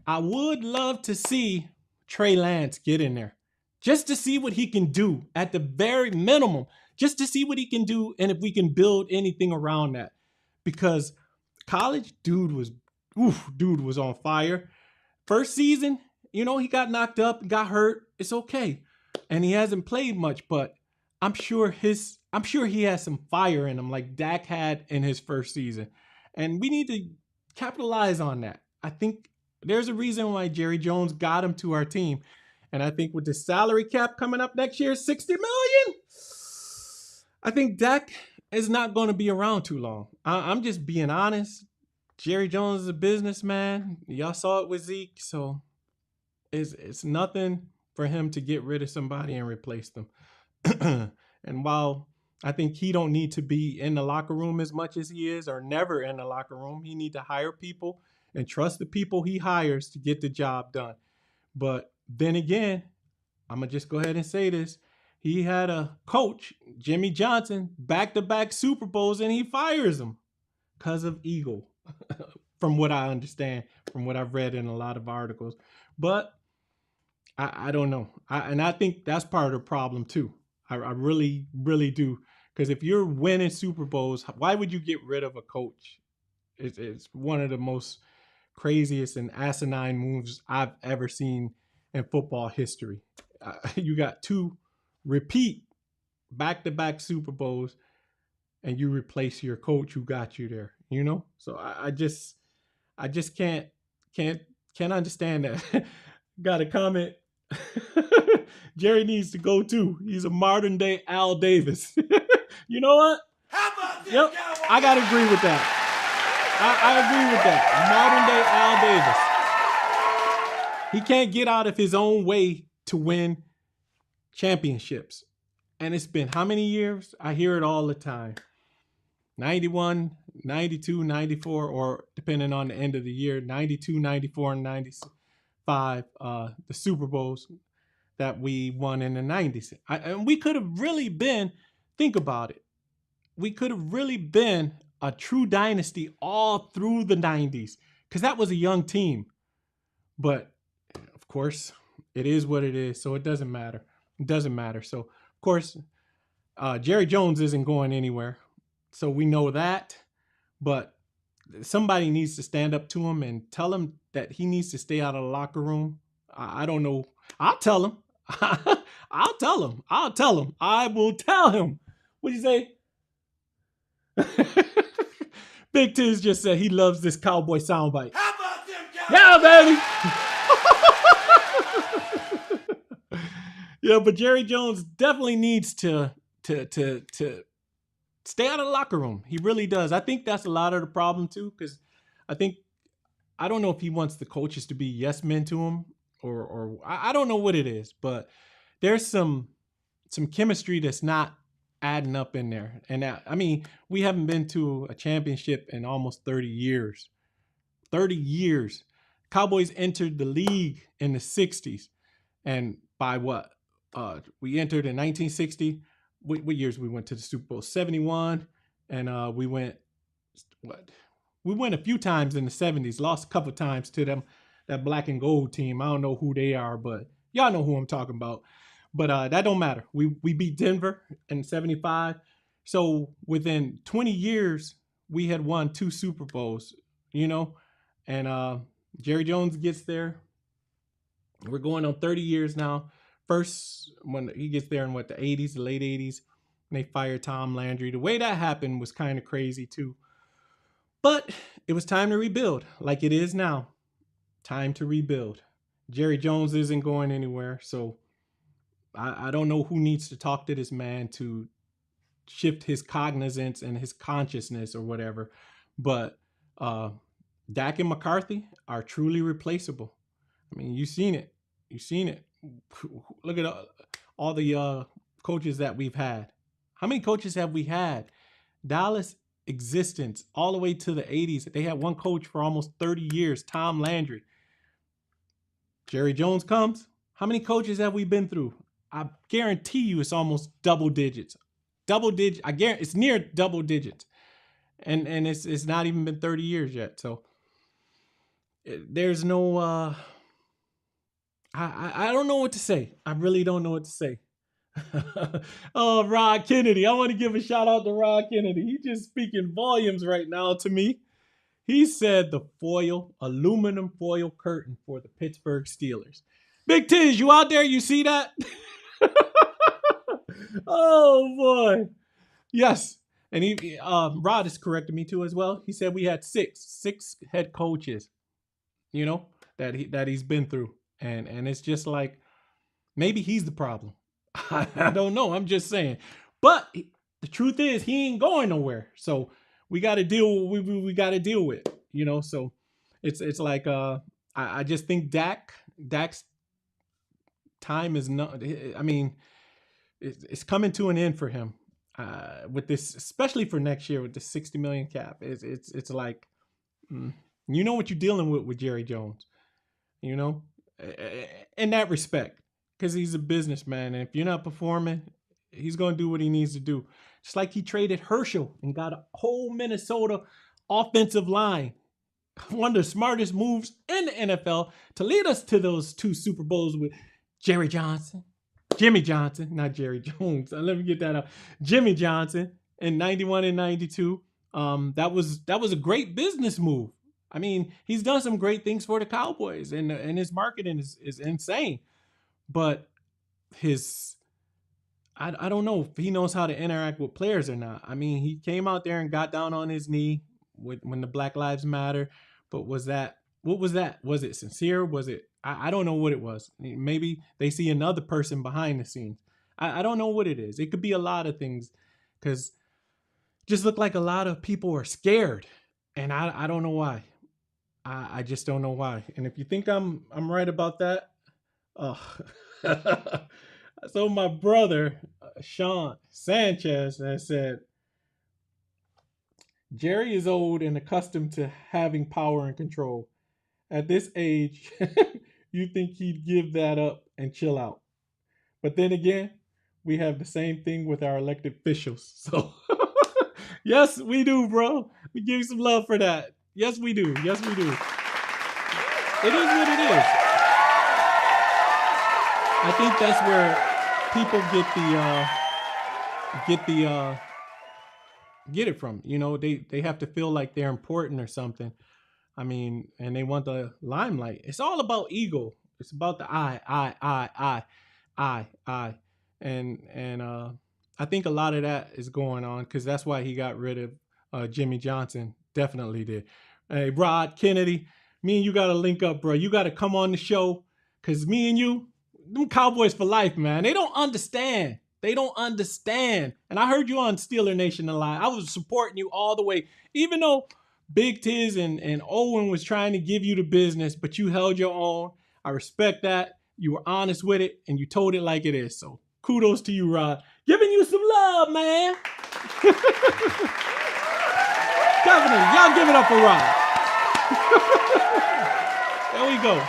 I would love to see Trey Lance get in there just to see what he can do at the very minimum, just to see what he can do and if we can build anything around that. Because college, dude was on fire. First season, you know, he got knocked up, got hurt. It's okay. And he hasn't played much, but I'm sure he has some fire in him like Dak had in his first season. And we need to capitalize on that. I think there's a reason why Jerry Jones got him to our team. And I think with the salary cap coming up next year, $60 million, I think Dak is not going to be around too long. I'm just being honest. Jerry Jones is a businessman. Y'all saw it with Zeke. So it's nothing for him to get rid of somebody and replace them. And while I think he don't need to be in the locker room as much as he is, or never in the locker room, he need to hire people and trust the people he hires to get the job done. But then again, I'm going to just go ahead and say this. He had a coach, Jimmy Johnson, back-to-back Super Bowls, and he fires him because of ego, from what I understand, from what I've read in a lot of articles. But I don't know. I think that's part of the problem too. I really, really do. Because if you're winning Super Bowls, why would you get rid of a coach? It's one of the most craziest and asinine moves I've ever seen in football history. You got two repeat back-to-back Super Bowls, and you replace your coach who got you there. You know, so I just can't understand that. Got a comment. Jerry needs to go too. He's a modern day Al Davis. You know what? How about this, Yep, Cowboy? I gotta agree with that. I agree with that. Modern day Al Davis. He can't get out of his own way to win championships. And it's been how many years? I hear it all the time. 91, 92, 94, or depending on the end of the year, 92, 94, and 95, the Super Bowls that we won in the 90s. And we could have really been, think about it, we could have really been a true dynasty all through the 90s because that was a young team. But, of course, it is what it is, so it doesn't matter. It doesn't matter. So, of course, Jerry Jones isn't going anywhere. So we know that. But somebody needs to stand up to him and tell him that he needs to stay out of the locker room. I don't know. I'll tell him. I'll tell him. I will tell him. What'd you say? Big Tiz just said he loves this Cowboy soundbite. How about them, Cowboys? Yeah, baby. Yeah, but Jerry Jones definitely needs to stay out of the locker room. He really does. I think that's a lot of the problem too, because I don't know if he wants the coaches to be yes men to him, or I don't know what it is, but there's some chemistry that's not adding up in there. And I mean, we haven't been to a championship in almost 30 years. 30 years. Cowboys entered the league in the 60s. And by what? We entered in 1960. What years we went to the Super Bowl? 71. And we went, we went a few times in the 70s. Lost a couple times to them, that black and gold team. I don't know who they are, but y'all know who I'm talking about. But that don't matter. We beat Denver in 75. So within 20 years, we had won 2 Super Bowls, you know, and Jerry Jones gets there. We're going on 30 years now. First, when he gets there in the 80s, the late 80s, and they fired Tom Landry. The way that happened was kind of crazy too. But it was time to rebuild, like it is now. Time to rebuild. Jerry Jones isn't going anywhere, so I don't know who needs to talk to this man to shift his cognizance and his consciousness or whatever. But Dak and McCarthy are truly replaceable. I mean, you've seen it. You've seen it. Look at all the coaches that we've had. How many coaches have we had? Dallas existence all the way to the 80s. They had one coach for almost 30 years, Tom Landry. Jerry Jones comes. How many coaches have we been through? I guarantee you it's almost double digits. Double digits. I guarantee it's near double digits. And it's not even been 30 years yet. So there's no I don't know what to say. I really don't know what to say. Oh, Rod Kennedy. I want to give a shout out to Rod Kennedy. He's just speaking volumes right now to me. He said the aluminum foil curtain for the Pittsburgh Steelers. Big Tiz, you out there? You see that? Oh, boy. Yes. And Rod has corrected me too as well. He said we had six head coaches, you know, that he's been through. And it's just like, maybe he's the problem. I don't know. I'm just saying. But the truth is he ain't going nowhere. So we got to deal. We got to deal with it, you know. So it's like I just think Dak's time is not. I mean, it's coming to an end for him with this, especially for next year with the $60 million cap. It's like, you know what you're dealing with Jerry Jones, you know, in that respect, because he's a businessman, and if you're not performing, he's going to do what he needs to do. Just like he traded Herschel and got a whole Minnesota offensive line. One of the smartest moves in the NFL to lead us to those 2 Super Bowls with Jimmy Johnson, not Jerry Jones. Let me get that out. Jimmy Johnson in 91 and 92. That was a great business move. I mean, he's done some great things for the Cowboys, and his marketing is insane. But I don't know if he knows how to interact with players or not. I mean, he came out there and got down on his knee when the Black Lives Matter. But what was that? Was it sincere? Was it? I don't know what it was. Maybe they see another person behind the scenes. I don't know what it is. It could be a lot of things, because just look like a lot of people are scared, and I don't know why. I just don't know why. And if you think I'm right about that, so my brother Sean Sanchez has said, Jerry is old and accustomed to having power and control. At this age, you think he'd give that up and chill out. But then again, we have the same thing with our elected officials. So, yes, we do, bro. We give you some love for that. Yes, we do. Yes, we do. It is what it is. I think that's where people get it from. You know, they have to feel like they're important or something. I mean, and they want the limelight. It's all about ego. It's about the I. And I think a lot of that is going on, because that's why he got rid of Jimmy Johnson. Definitely did. Hey, Rod Kennedy, me and you got to link up, bro. You got to come on the show, because me and you, them Cowboys for life, man. They don't understand. They don't understand. And I heard you on Steeler Nation a lot. I was supporting you all the way, even though Big Tiz and Owen was trying to give you the business, but you held your own. I respect that. You were honest with it, and you told it like it is. So kudos to you, Rod. Giving you some love, man. Definitely. Y'all give it up for Rod. There we go.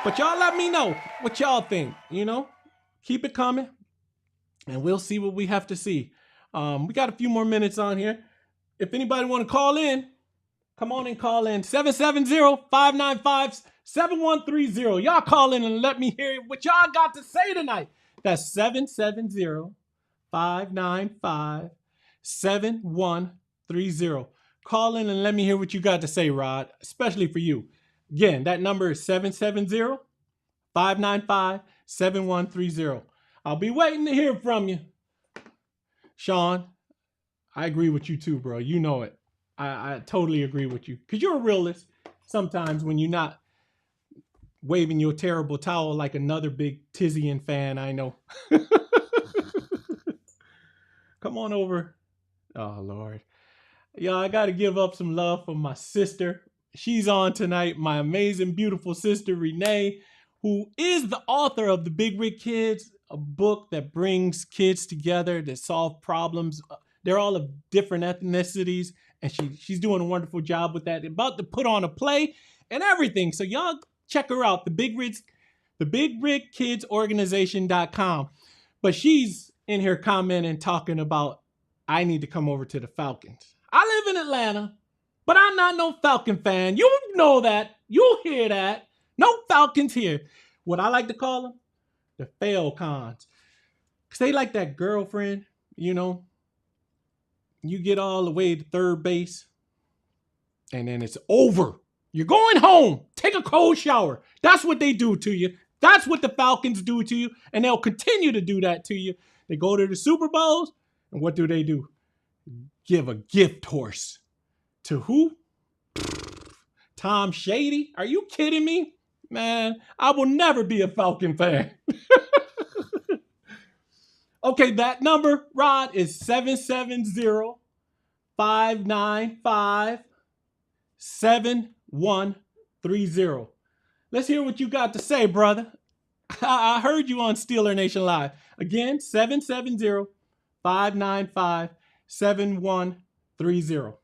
But y'all let me know what y'all think, you know? Keep it coming, and we'll see what we have to see. We got a few more minutes on here. If anybody want to call in, come on and call in. 770-595-7130. Y'all call in and let me hear what y'all got to say tonight. That's 770-595-7130. 595-7130. Call in and let me hear what you got to say, Rod, especially for you. Again, that number is 770-595-7130. I'll be waiting to hear from you. Sean, I agree with you too, bro. You know it. I totally agree with you. Because you're a realist sometimes when you're not waving your terrible towel like another big Tizian fan I know. Come on over. Oh, Lord. Y'all, I got to give up some love for my sister. She's on tonight. My amazing, beautiful sister, Renee, who is the author of The Big Rig Kids, a book that brings kids together to solve problems. They're all of different ethnicities, and she's doing a wonderful job with that. They're about to put on a play and everything. So y'all check her out, the Big Rig Kids Organization.com. But she's in here commenting, talking about, I need to come over to the Falcons. I live in Atlanta, but I'm not no Falcon fan. You know that. You'll hear that. No Falcons here. What I like to call them, the fail cons. Because they like that girlfriend, you know. You get all the way to third base, and then it's over. You're going home. Take a cold shower. That's what they do to you. That's what the Falcons do to you, and they'll continue to do that to you. They go to the Super Bowls, and what do? Give a gift horse. To who? Tom Shady? Are you kidding me? Man, I will never be a Falcon fan. Okay, that number, Rod, is 770-595-7130. Let's hear what you got to say, brother. I heard you on Steeler Nation Live. Again, 770-595-7130.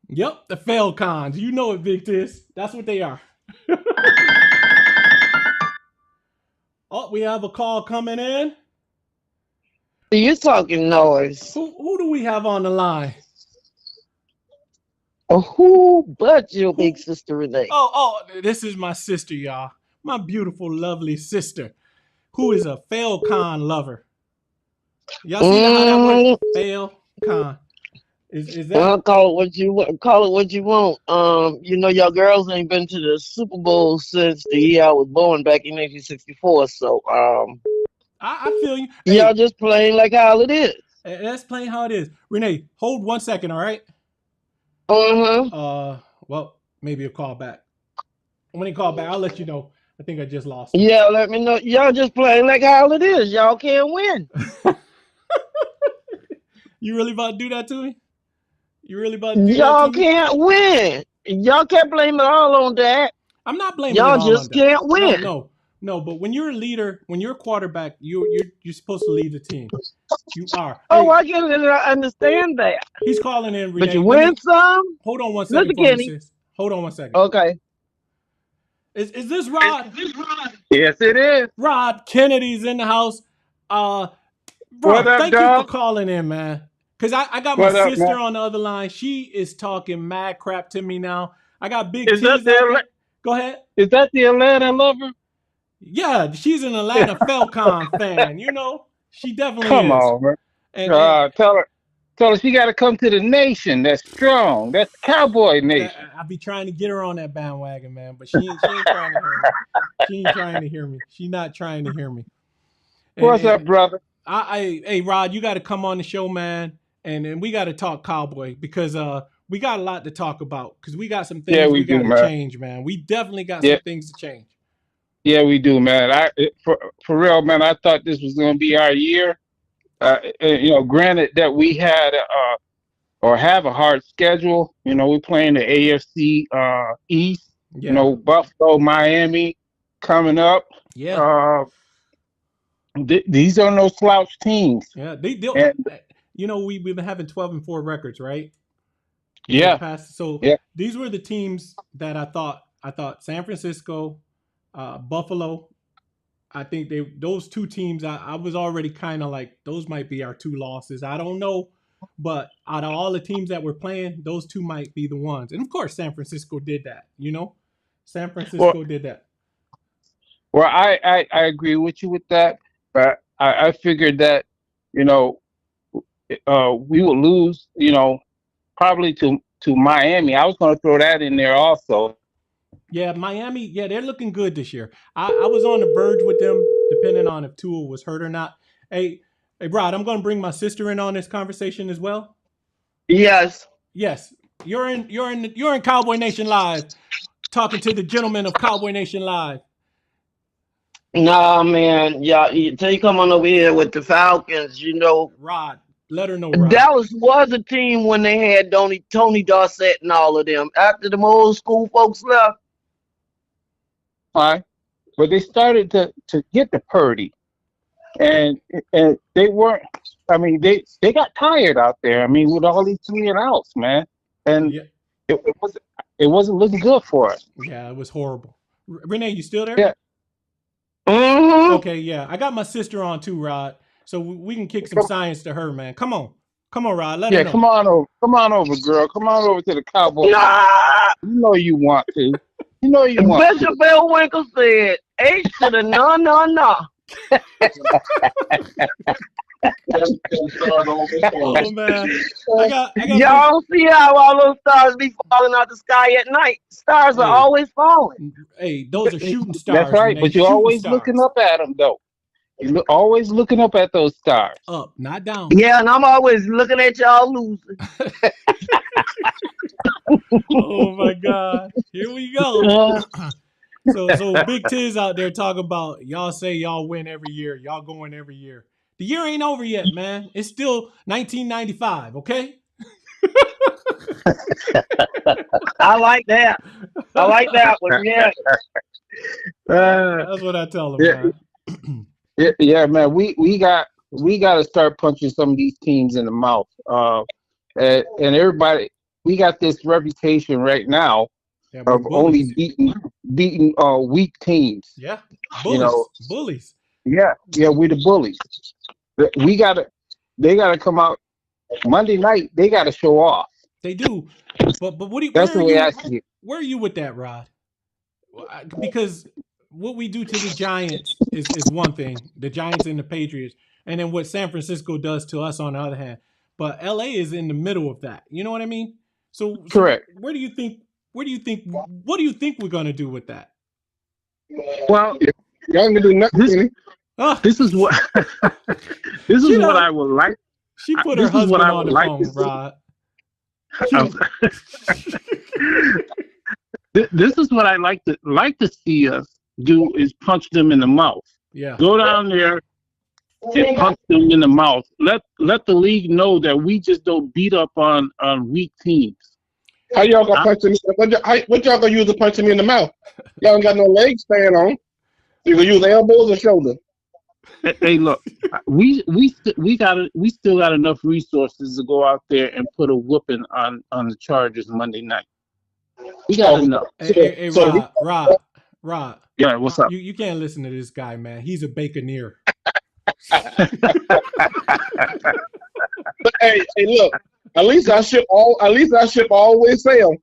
Yep, the fail cons. You know it, Big Tis. That's what they are. Oh, we have a call coming in. You talking noise. Who do we have on the line? Who but your big sister Renee? Oh, this is my sister, y'all. My beautiful, lovely sister, who is a fail con lover. Y'all see how that works? Fail con. Is that? Well, call it what you want. Call it what you want. You know your girls ain't been to the Super Bowl since the year I was born back in 1964. So I feel you. Y'all just playing like how it is. That's playing how it is. Renee, hold 1 second, all right? Well, maybe a call back. When he call back, I'll let you know. I think I just lost him. Yeah, let me know. Y'all just playing like how it is. Y'all can't win. You really about to do that to me? You really about to do Y'all that to me? can't win. Y'all can't blame it all on that. I'm not blaming y'all it all just on that. can't win. No. But when you're a leader, when you're a quarterback, you're supposed to lead the team. You are. Oh, I get it. I understand that. He's calling in, Renee. But you win some. Hold on 1 second, sis. Hold on 1 second. Okay. Is this Rod? Yes, it is. Rod Kennedy's in the house. Bro, thank you for calling in, man. Because I got my sister on the other line. She is talking mad crap to me now. I got Big T's. Go ahead. Is that the Atlanta lover? Yeah, she's an Atlanta Falcon fan. You know, she definitely Come is. on, man. And tell her she got to come to the nation that's strong. That's Cowboy nation. I be trying to get her on that bandwagon, man, but she ain't trying to hear me. She ain't trying to hear me. She's not trying to hear me. What's up, brother? Hey, Rod, you got to come on the show, man, and we got to talk Cowboy because we got a lot to talk about because we got some things we got to change, man. We definitely got some things to change. Yeah, we do, man. For real, man. I thought this was going to be our year. Granted that we had or have a hard schedule. You know, we're playing the AFC East. Yeah. You know, Buffalo, Miami coming up. Yeah. These are no slouch teams. Yeah, we've been having 12-4 records, right? These were the teams that I thought San Francisco, Buffalo. I think those two teams, I was already kind of like, those might be our two losses. I don't know. But out of all the teams that we're playing, those two might be the ones. And of course, San Francisco did that, you know? San Francisco did that. Well, I agree with you with that. But I figured that, you know, we would lose, probably to Miami. I was going to throw that in there also. Yeah, Miami. Yeah, they're looking good this year. I was on the verge with them, depending on if Tua was hurt or not. Hey, hey, Rod, I'm going to bring my sister in on this conversation as well. Yes. Yes, you're in Cowboy Nation Live, talking to the gentleman of Cowboy Nation Live. Nah, man. Yeah, till you come on over here with the Falcons, Rod, let her know, Rod. Dallas was a team when they had Tony Dorsett and all of them. After the old school folks left, Fine. But they started to get the Purdy, and and they weren't. I mean, they got tired out there. I mean, with all these 3 and outs, man, and Yeah, it wasn't looking good for us. yeah, it was horrible. Renee, you still there? Yeah, mm-hmm. Okay, yeah, I got my sister on too, Rod. So we can kick some science to her, man. Come on, Rod, let her yeah. know. Come on over, girl. Come on over to the Cowboys. Nah, You know you want to. You know you want to. Bishop Bell Winkle said H to the no, no, no. Oh man, I got Y'all see how all those stars be falling out the sky at night? Stars are hey, always falling. hey, those are shooting That's stars, right. Renee. But you're Shooting always stars. looking up at them, though. Always looking up at those stars. Up, not down. Yeah, and I'm always looking at y'all losing. Oh my God, here we go. So Big Tiz out there talking about y'all say y'all win every year, y'all going every year. The year ain't over yet, man. It's still 1995, okay? I like that. I like that one. Yeah. Uh, That's what I tell them, yeah, man. yeah, man. We got to start punching some of these teams in the mouth. And everybody, we got this reputation right now Yeah, we're of only bullies. beating weak teams. Yeah, You know, bullies. yeah, we the bullies. We gotta, they gotta come out Monday night. They gotta show off. They do, but That's the way I see it. where are you with that, Rod? Because what we do to the Giants is one thing, the Giants and the Patriots, and then what San Francisco does to us on the other hand. But LA is in the middle of that. You know what I mean? So Correct. where do you think? What do you think we're gonna do with that? Well, Y'all can do nothing. Oh, This is what this she is what done, I would like. she put her This is what husband I on would the like phone, to see. Rod. This is what I like to see us do is punch them in the mouth. Yeah. Go down there and punch them in the mouth. Let the league know that we just don't beat up on weak teams. How y'all gonna punch me? What y'all gonna use to punch me in the mouth? Y'all ain't got no legs stand on. You gonna use elbows or shoulder? Hey, look, we still got enough resources to go out there and put a whooping on the Chargers Monday night. We got enough. Hey, Rod. Yeah, what's up? You can't listen to this guy, man. He's a baconeer. Hey, look. At least I ship always sell.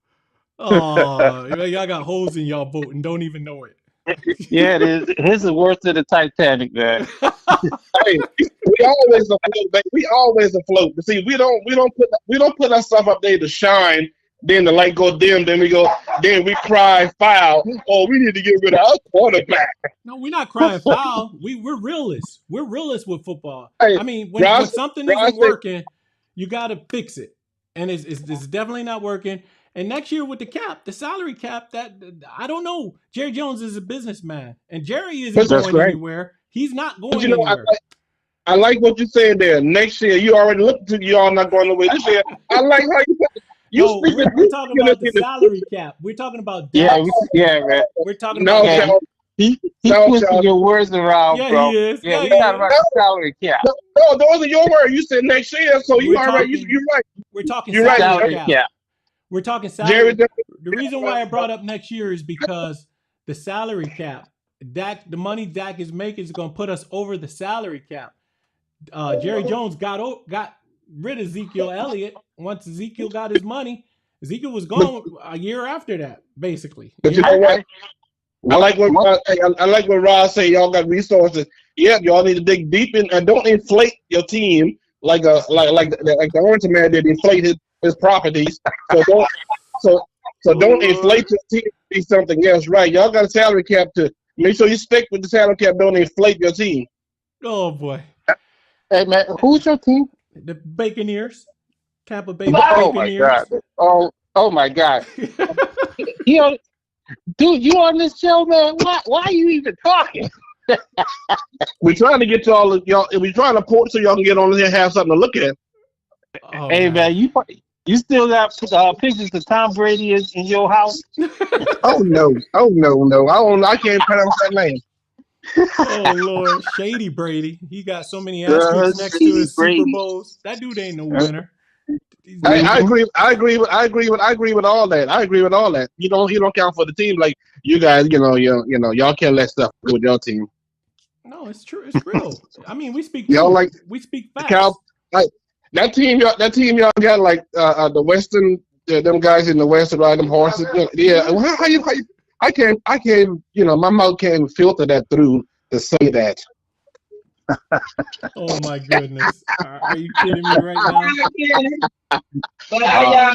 Oh, y'all got holes in y'all boat and don't even know it. Yeah, it is. His is worse than the Titanic, man. Hey, we always afloat, baby. We always afloat. But see, we don't put our stuff up there to shine. Then the light go dim. Then we cry foul. Oh, we need to get rid of our quarterback. No, we're not crying foul. We're realists. We're realists with football. Hey, I mean, when something isn't working, you got to fix it, and it's definitely not working. And next year with the cap, the salary cap, that I don't know. Jerry Jones is a businessman, and Jerry isn't going anywhere. He's not going anywhere. I like what you're saying there. Next year, you already looked at y'all not going away. This year, I like how you. We're talking about the salary cap. We're talking about man. We're talking about he twisting your words around, bro. He is. Yeah, we're talking about the salary cap. No, those are your words. You said next year, so you're right. We're talking salary cap. We're talking salary. Jerry, the reason why I brought up next year is because the salary cap, the money Dak is making is going to put us over the salary cap. Jerry Jones got rid of Ezekiel Elliott. Once Ezekiel got his money, Ezekiel was gone a year after that, basically. But you know what? I like what Ross say. Y'all got resources. Yeah, y'all need to dig deep in and don't inflate your team like the Orange Man did inflate his properties. So don't inflate your team to be something else, right? Y'all got a salary cap to make sure you stick with the salary cap. Don't inflate your team. Oh boy, Hey man, who's your team? the Baconeers, Tampa Bay Oh my God. Baconeers. Oh my God. You know, dude, you on this show, man? Why are you even talking? We're trying to get y'all. We're trying to port so y'all can get on here and have something to look at. Oh Hey man. man, you still got pictures of Tom Brady in your house? Oh no! Oh no! No! I can't pronounce that name. Oh Lord, Shady Brady. He got so many asterisks next to Shady his Super Brady. Bowls. That dude ain't no winner. He's I not. Mhm. agree. I agree with all that. I agree with all that. You don't count for the team like you guys. Y'all can't let stuff go with your team. No, it's true. It's real. I mean, we speak Y'all truth. like We speak the Cow. facts. Like that team y'all got like the Western them guys in the West ride them horses. Yeah. Yeah. How you I can't my mouth can't filter that through to say that. Oh my goodness. Are you kidding me right now? Uh,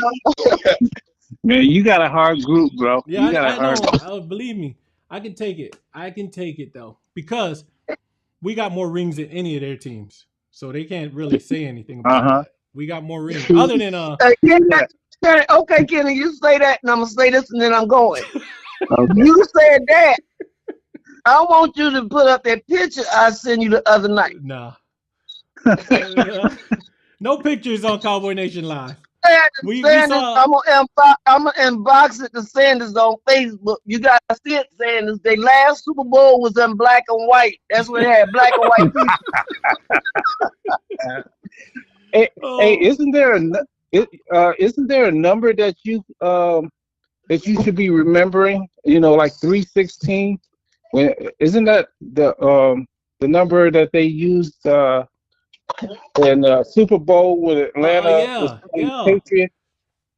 Man, you got a hard group, bro. Yeah, You got a I hard know. group. Believe me, I can take it. I can take it though because we got more rings than any of their teams, so they can't really say anything about Uh-huh. that. We got more rings, other than Hey, Yeah. okay, Kenny, you say that, and I'm gonna say this, and then I'm going. Okay. You said that. I want you to put up that picture I sent you the other night. nah. No pictures on Cowboy Nation Live. We Sanders, saw. I'm gonna inbox it to Sanders on Facebook. You gotta see it, Sanders. Their last Super Bowl was in black and white. That's when they had black and white people. Hey, Oh, isn't there a number that you should be remembering? Like 316. When isn't that the number that they used in Super Bowl when Atlanta was yeah, playing yeah, Patriots?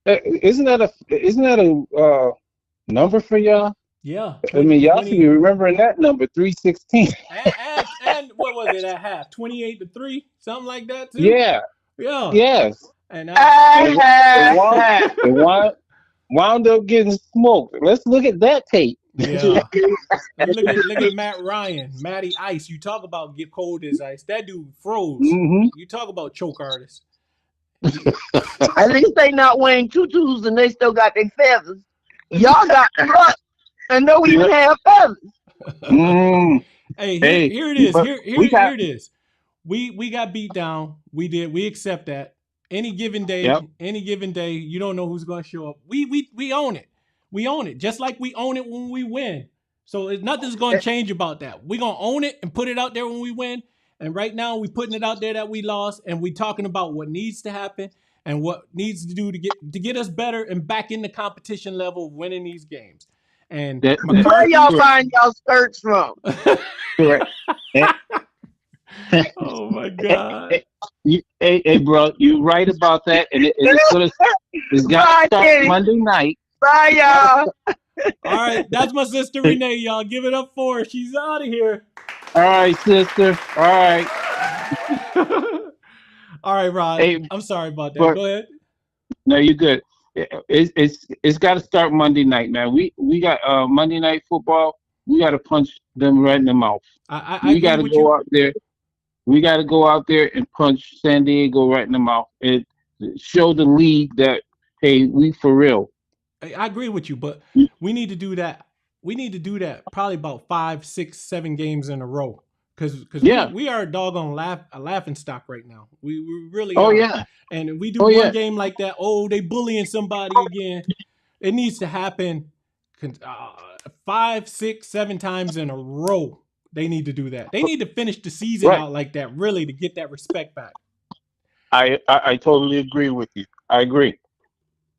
Isn't that a number for y'all? yeah. I mean, y'all should be 20, remembering that number 316. and what was it at half? 28-3, something like that too. Yeah. Yeah, Yes. and It, wa- it, wound, it wound, wound up getting smoked. Let's look at that tape. yeah. Look at Matt Ryan, Matty Ice. You talk about get cold as ice. That dude froze. Hmm. You talk about choke artist. At least they not wearing tutus and they still got their feathers. Y'all got blood and no even have feathers. Mm. Hey, Hey, here it is. but Here we here got. here it is. We got beat down. We did. We accept that. Yep. Any given day, you don't know who's going to show up. We own it. We own it. Just like we own it when we win. So nothing's going to change about that. We're going to own it and put it out there when we win. And right now we putting it out there that we lost, and we talking about what needs to happen and what needs to do to get us better and back in the competition level of winning these games. And That Where y'all McCarthy. correct. find y'all skirts from? Correct. Eh, Oh my eh, God. hey, bro, you're right about that, and it's got to Bye, start Kenny. Monday night. Bye, y'all. All right, that's my sister Renee, y'all. Give it up for her. She's out of here. All right, sister. All right. All right, Rod. Hey, I'm sorry about that. but Go ahead. no, you're good. It's got to start Monday night, man. We got Monday night football. We got to punch them right in the mouth. I We got agree to with go you. out there. We got to go out there and punch San Diego right in the mouth. It show the league that hey, we for real. I agree with you, but we need to do that. We need to do that probably about 5, 6, 7 games in a row. Because we Yeah. we are a doggone a laughing stock right now. We really Oh are. yeah. And if we do Oh one yeah. game like that, oh, they bullying somebody again. It needs to happen 5, 6, 7 times in a row. They need to do that. They need to finish the season Right. out like that, really, to get that respect back. I totally agree with you. I agree.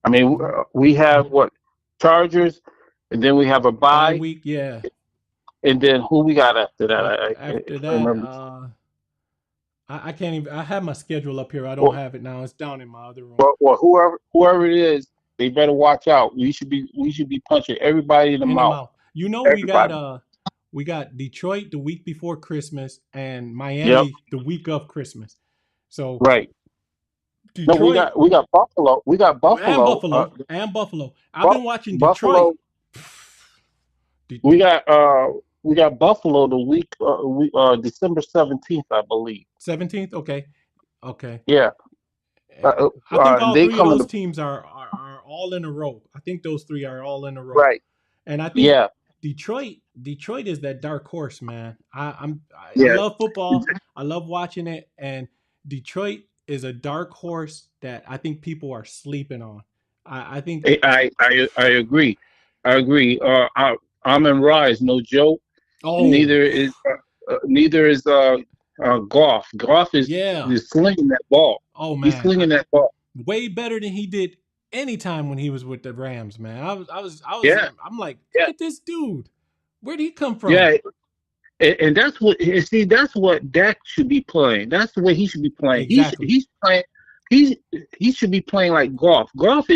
I mean, Mhm. we have what Chargers, and then we have a Bye bye, week, yeah. and then who we got after that? I After can't that, remember. I can't even. I have my schedule up here. I don't Well, have it now. It's down in my other room. well, whoever it is, they better watch out. We should be punching everybody in the In the mouth. mouth. You know, Everybody. We got Detroit the week before Christmas and Yep. Miami the week of Christmas. So Right. No, Detroit we got Buffalo. We got and Buffalo. Buffalo. I've been watching Detroit. Buffalo. We got Buffalo the December 17th, I believe. 17th. Okay, okay. Yeah. I think all They three of coming those to teams are all in a row. I think those three are all in a row. right. And I think Yeah. Detroit is that dark horse, man. I Yeah. love football. I love watching it, and Detroit is a dark horse that I think people are sleeping on. I think. I agree. I agree. Amon Ra is no joke. Oh Neither is Goff. Goff yeah. is slinging that ball. Oh He's man. slinging that ball. Way better than he did any time when he was with the Rams, man. Yeah. I'm like, look Yeah. at this dude. Where did he come from? Yeah. And that's what see. That's what Dak should be playing. That's the way he should be playing. Exactly. He's playing. He's he should be playing like Goff. Goff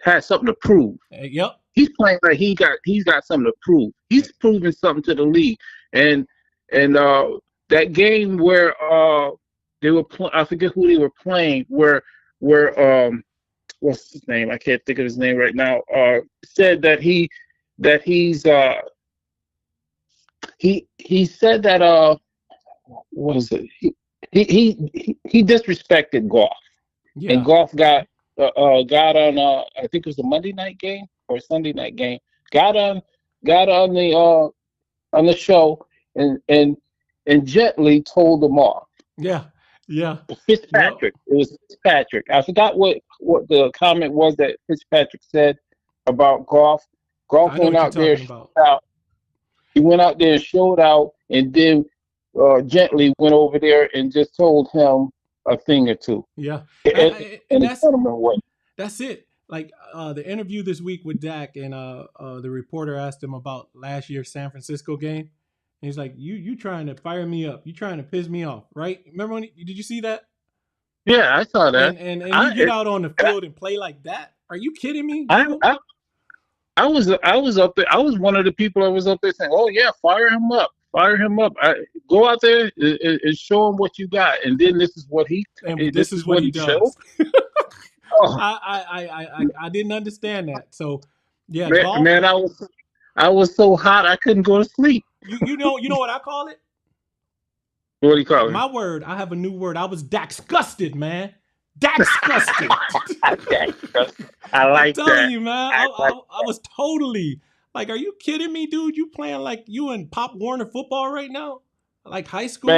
has something to prove. Yep. He's playing like he's got something to prove. He's proving something to the league. And that game where they were I forget who they were playing. Where what's his name? I can't think of his name right now. Said that he said that what is it? He disrespected Goff, and Yeah. Goff got on I think it was a Monday night game or a Sunday night game. Got on the show and gently told them off. Yeah. Yeah. Fitzpatrick. It was Fitzpatrick. I forgot what the comment was that Fitzpatrick said about Goff. Goff I know went what you're out there, talking about. showed out. He went out there and showed out, and then gently went over there and just told him a thing or two. Yeah. And And the gentleman way. that's it. Like the interview this week with Dak, and the reporter asked him about last year's San Francisco game. And he's like, "You trying to fire me up? You trying to piss me off, right? Remember did you see that? Yeah, I saw that. And you get out on the field and play like that? Are you kidding me, dude? I was up there. I was one of the people that was up there saying, "Oh yeah, fire him up, fire him up. Go out there and show him what you got." And then this is what he does. showed. Oh. I didn't understand that. So yeah, man, I was so hot I couldn't go to sleep. You know what I call it? What do you call it? My word. I have a new word. I was Daxgusted, man. Daxgusted. I like I'm telling you, man. I was totally like, are you kidding me, dude? You playing like you in Pop Warner football right now? Like high school?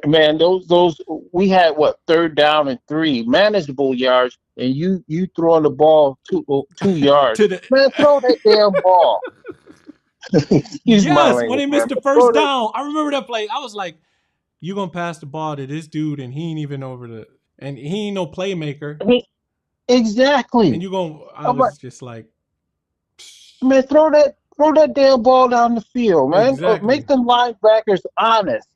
Man, those we had what 3rd down and 3 manageable yards, and you throwing the ball 2 yards. Man, throw that damn ball. Yes, when they missed the first down, I remember that play. I was like, "You gonna pass the ball to this dude, and he ain't even and he ain't no playmaker." Exactly. And I was just like, man, throw that damn ball down the field, man. Exactly. Make them linebackers honest.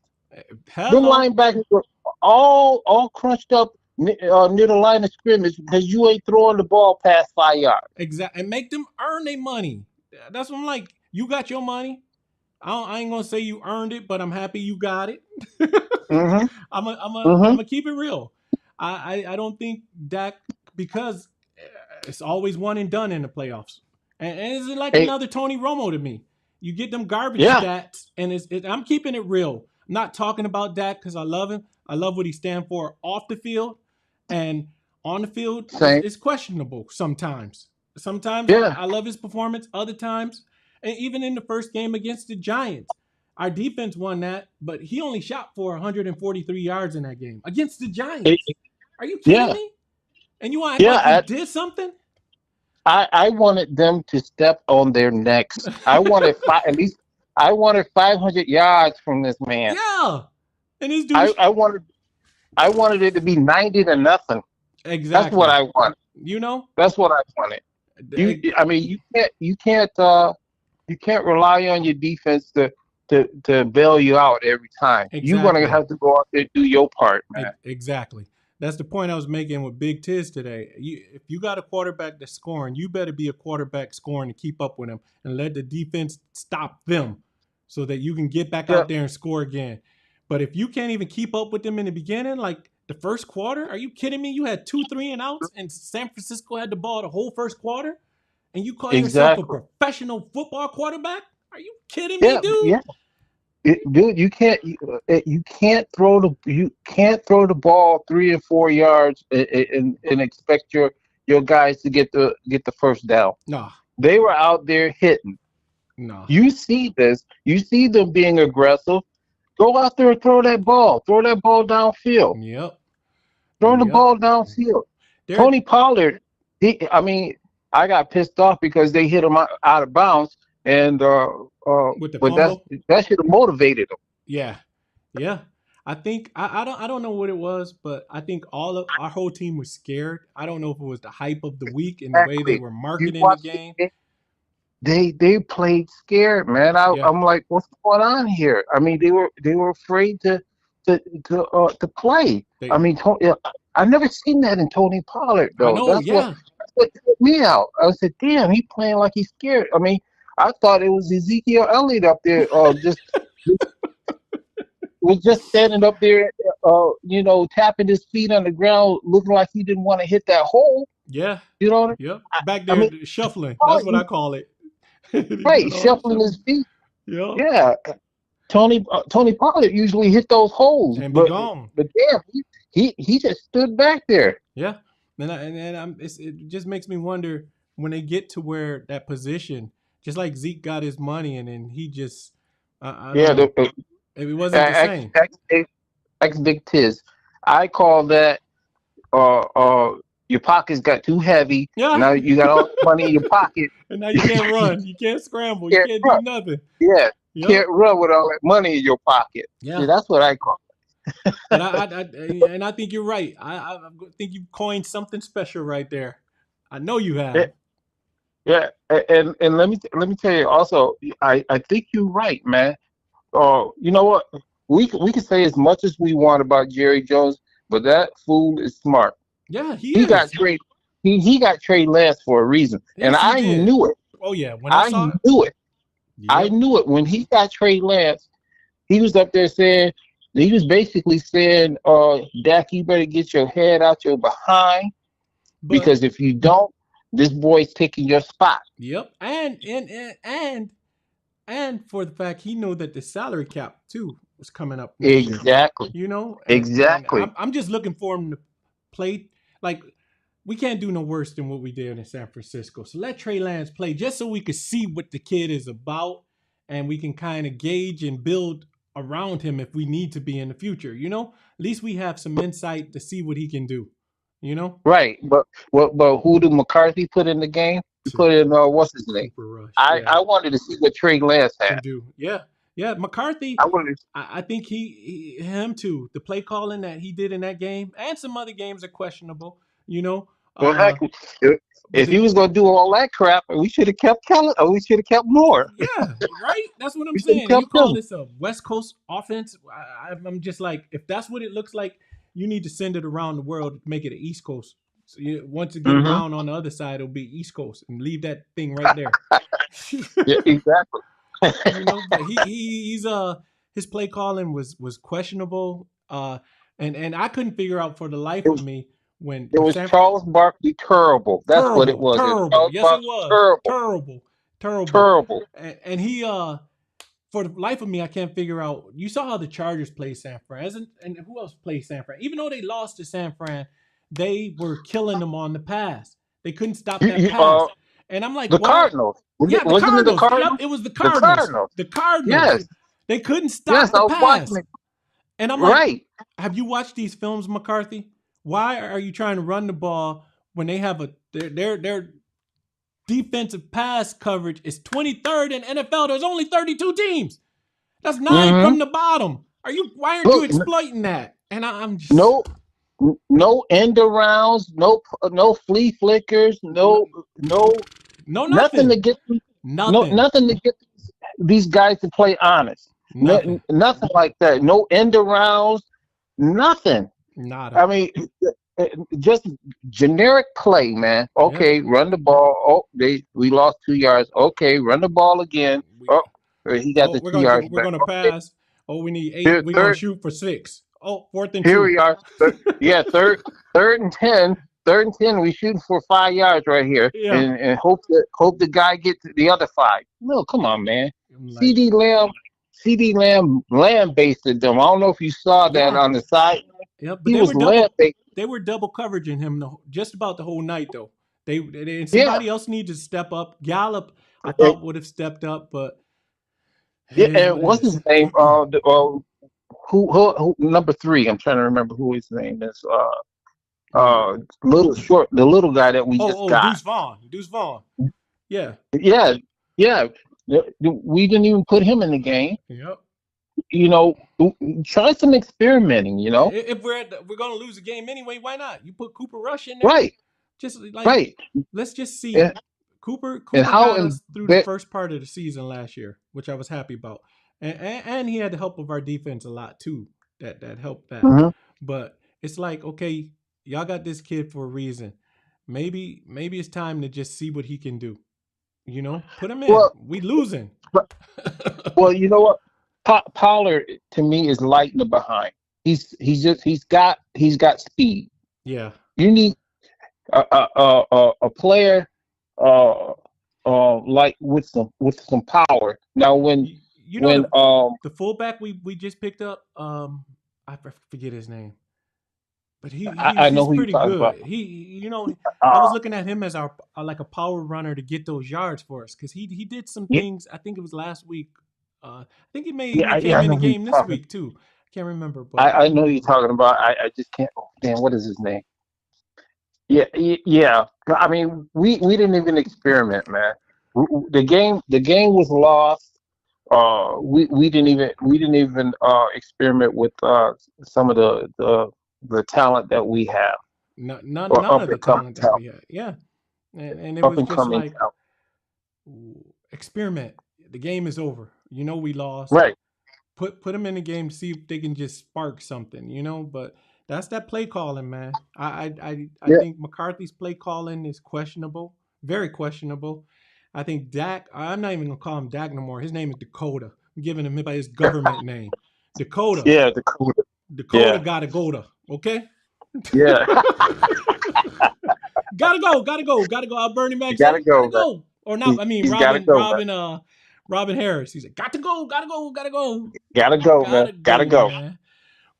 Hello. Them linebackers were all crunched up near the line of scrimmage because you ain't throwing the ball past 5 yards. Exactly, and make them earn their money. That's what I'm like. You got your money. I ain't gonna say you earned it, but I'm happy you got it. Mm-hmm. I'm gonna keep it real. I don't think Dak, because it's always one and done in the playoffs, and it's like another Tony Romo to me. You get them garbage stats, and I'm keeping it real. I'm not talking about Dak because I love him. I love what he stands for off the field, and on the field, it's questionable sometimes. Sometimes I love his performance. Other times, and even in the first game against the Giants, our defense won that, but he only shot for 143 yards in that game against the Giants. Are you kidding me? And you want to act like you did something? I wanted them to step on their necks. I wanted I wanted 500 yards from this man. Yeah, and this dude. I wanted it to be 90-0. Exactly. That's what I wanted. You know. That's what I wanted. You can't rely on your defense to bail you out every time. Exactly. You're gonna have to go out there and do your part, man. Exactly. That's the point I was making with Big Tiz today. If you got a quarterback that's scoring, you better be a quarterback scoring to keep up with him and let the defense stop them. so that you can get back Yeah, out there and score again. But if you can't even keep up with them in the beginning, like the first quarter, are you kidding me? You had 2 3 and outs, and San Francisco had the ball the whole first quarter, and you call yourself a exactly. professional football quarterback? Are you kidding me, Yeah, dude? yeah. Dude, you can't throw the ball 3 or 4 yards and expect your guys to get the first down. Nah, They were out there hitting. nah. You see this. You see them being aggressive. Go out there and throw that ball. Throw that ball downfield. Yep, Throw the yep. ball downfield. They're Tony Pollard. I mean, I got pissed off because they hit him out of bounds, and with the but fumble. that should have motivated him. Yeah, yeah. I think I don't know what it was, but I think all of our whole team was scared. I don't know if it was the hype of the week and the way they Exactly. were You marketing the watch the game. game. They played scared, man. Yeah, I'm like, what's going on here? I mean, they were afraid to play. I they. mean, I never seen that in Tony Pollard I though. know. That's Yeah, what took me out. I said, damn, he playing like he's scared. I mean, I thought it was Ezekiel Elliott up there, was just standing up there, tapping his feet on the ground, looking like he didn't want to hit that hole. yeah, You know what yep. Back I there mean? shuffling. That's what Pollard, I call it. They right, doing all the shuffling shuffling. his feet. Yep, Yeah, Tony Pollard usually hit those holes, and be but gone. damn, he just stood back there. Yeah, and it just makes me wonder when they get to where that position, just like Zeke got his money, and then he just, I don't Yeah, know, it wasn't the X same. X X X Big Tiz. I call that uh uh your pockets got too heavy. Yeah, Now you got all the money in your pocket. and now you can't You run, you can't scramble, you can't can't do run. nothing. Yeah, Yep. can't run with all that money in your pocket. See, Yeah. that's what I call But I think you're right. I think you coined something special right there. I know you have. it. Yeah, and let me tell you also, I think you're right, man. You know what? We can say as much as we want about Jerry Jones, but that fool is smart. Yeah, he He got is. Trey. He got Trey Lance for a reason, and Yes, he I did. knew it. Oh yeah, when I I saw it. knew it. I Yep. knew it when he got Trey Lance. He was up there saying he was basically saying, Dak, you better get your head out your behind But because if you don't, this boy's taking your spot. yep, and for the fact he knew that the salary cap too was coming up next year. Exactly. And Exactly. I'm just looking for him to play. Like we can't do no worse than what we did in San Francisco. So let Trey Lance play just so we could see what the kid is about, and we can kind of gauge and build around him if we need to be in the future. At least we have some insight to see what he can do. You know, Right, but who did McCarthy put in the game? He to put in what's his name? Cooper Rush. I Yeah, I wanted to see what Trey Lance can had. do. Yeah, yeah. McCarthy. I wanted. I think him too. The play calling that he did in that game and some other games are questionable. You know, Well, uh, heck, if but if he was going to do all that crap, we should have kept Kelly. Or we should have kept Moore. yeah, right. That's what I'm We should have saying. And you kept call him. this a West Coast offense? I'm just like, if that's what it looks like, you need to send it around the world to make it an East Coast. So once it get Hmm. around on the other side, it'll be East Coast, and leave that thing right there. Yeah, exactly. But he's his play calling was questionable. And I couldn't figure out for the life It of was me when it was San Charles Barkley terrible. That's what it terrible, was. It was terrible. Charles Yes, it Barkley was terrible, terrible, terrible. terrible. And he for the life of me, I can't figure out. You saw how the Chargers play San Fran, and who else played San Fran? Even though they lost to San Fran, they were killing them on the pass. They couldn't stop You, that you, pass. And I'm like, the why? Cardinals. Yeah, the Wasn't it the Cardinals. Yep, Cardinals? it was the The Cardinals. Cardinals. The Cardinals. Yes, They couldn't yes. stop I the was watching pass. it. And I'm like, Right. have you watched these films, McCarthy? Why are you trying to run the ball when they have their defensive pass coverage is 23rd in NFL? There's only 32 teams. That's 9 Hmm. from the bottom. Why aren't you Look, exploiting that? And I'm just no, no end arounds, no flea flickers, no, no nothing to nothing. get Nothing. nothing to get these guys to play honest. Nothing. Nothing like that. No end arounds, nothing. Nada. I mean, just generic play, man. Yep. Okay, run the ball. Oh, we lost 2 yards. Okay, run the ball again. We, Oh, He got Oh, the 2 yards we're back. gonna Okay. pass. Oh, we need 8. Here, We're gonna third. shoot for 6. Oh, 4th and Here 2. we are. Yeah, third and 10. Third and 10. We shooting for 5 yards right here, Yeah. and hope the guy gets the other 5. No, come on, man. I'm like, CD Lamb basted them. I don't know if you saw that yeah. on the side. Yeah, but He was lamb based. they were double coveraging him just about the whole night though. And Yeah, somebody else needed to step up. Gallup, I and- thought would have stepped up, but it yeah. is And what it what's is. his name? Who number 3? I'm trying to remember who his name is. The little guy that we just got. Deuce Vaughn. Deuce Vaughn. Yeah. Yeah, yeah. We didn't even put him in the game. Yep. You know, try some experimenting. You know, If we're gonna lose the game anyway, why not? You put Cooper Rush in there. right, Just like right. let's just see. And, Cooper how got us through the first part of the season last year, which I was happy about, and he had the help of our defense a lot too. That helped that. Mhm. But it's like, okay, y'all got this kid for a reason. Maybe it's time to just see what he can do. You know, put him in. Well, We losing. well, you know what? Pollard to me is light in the behind. He's got speed. Yeah. You need a player like with some power. Now when You know the fullback we just picked up, I forget his name, but I know he's who you're pretty talking good. about. I was looking at him as our like a power runner to get those yards for us because he did some Yeah, things. I think it was last week. I think he may yeah, even yeah, came I in the know who you're game this talking. week too. I can't remember, but I know who you're talking about. I just can't. Oh, damn, what is his name? Yeah, yeah. I mean, we didn't even experiment, man. The game was lost. We didn't even experiment with some of the talent that we have, or none up of the and coming talent that talent, we had. Yeah, and it up was and just coming like talent. experiment. The game is over. You know we lost. Right. Put them in the game to see if they can just spark something, But that's that play calling, man. I Yeah. think McCarthy's play calling is questionable, very questionable. I think Dak. I'm not even gonna call him Dak no more. His name is Dakota. I'm giving him by his government name, Dakota. Yeah. The Cuda. Dakota Yeah. gotta go to. Okay. Yeah. Gotta go. Our Bernie You Mac gotta say, gotta go, man. go. Or not, I mean He's gotta go, man. Robin Harris. He said, got to go, gotta go. Gotta go, man. Gotta Gotta go, go. man.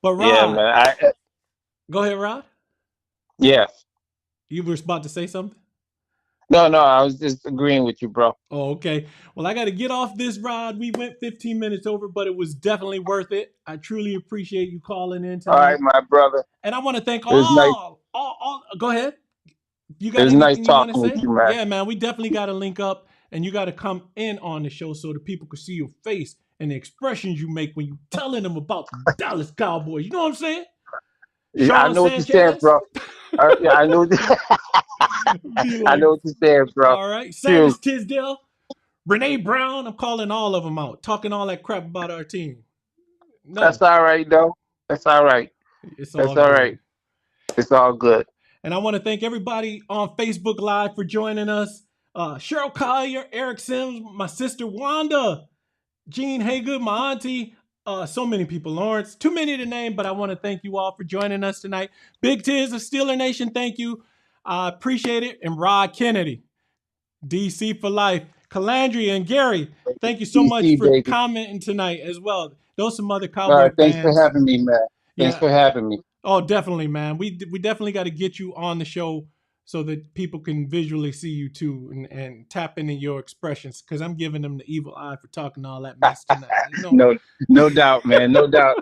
But Yeah, Rod, man. go ahead, Rod. Yeah. You were about to say something? No, I was just agreeing with you, bro. Oh, okay. Well, I got to get off this, Rod. We went 15 minutes over, but it was definitely worth it. I truly appreciate you calling in All right, tonight. my brother. And I want to thank It was nice. all. Go ahead. You It got was nice anything you want to talking with say? you, man. Yeah, man. We definitely got to link up, and you got to come in on the show so the people can see your face and the expressions you make when you telling them about the Dallas Cowboys. You know what I'm saying? Yeah, I Sean know what you're saying, Sanchez. bro. Yeah, I know. Be I like, know what you're saying, bro. all right. Shoot. Sanders Tisdale, Renee Brown. I'm calling all of them out, talking all that crap about our team. No, That's all right, though. That's all right. it's all That's all good. right. It's all good. And I want to thank everybody on Facebook Live for joining us. Cheryl Collier, Eric Sims, my sister Wanda, Jean Haygood, my auntie, so many people. Lawrence, too many to name, but I want to thank you all for joining us tonight. Big Tiz of Steeler Nation, thank you. I appreciate it. And Rod Kennedy, DC for life. Calandria and Gary, thank you so much DC, for baby. commenting tonight as well. Those some other All Cowboy right. Thanks for fans. having me, man. Thanks Yeah. for having me. Oh, definitely, man. We definitely got to get you on the show so that people can visually see you too and tap into your expressions because I'm giving them the evil eye for talking all that mess tonight. No doubt, man. No doubt.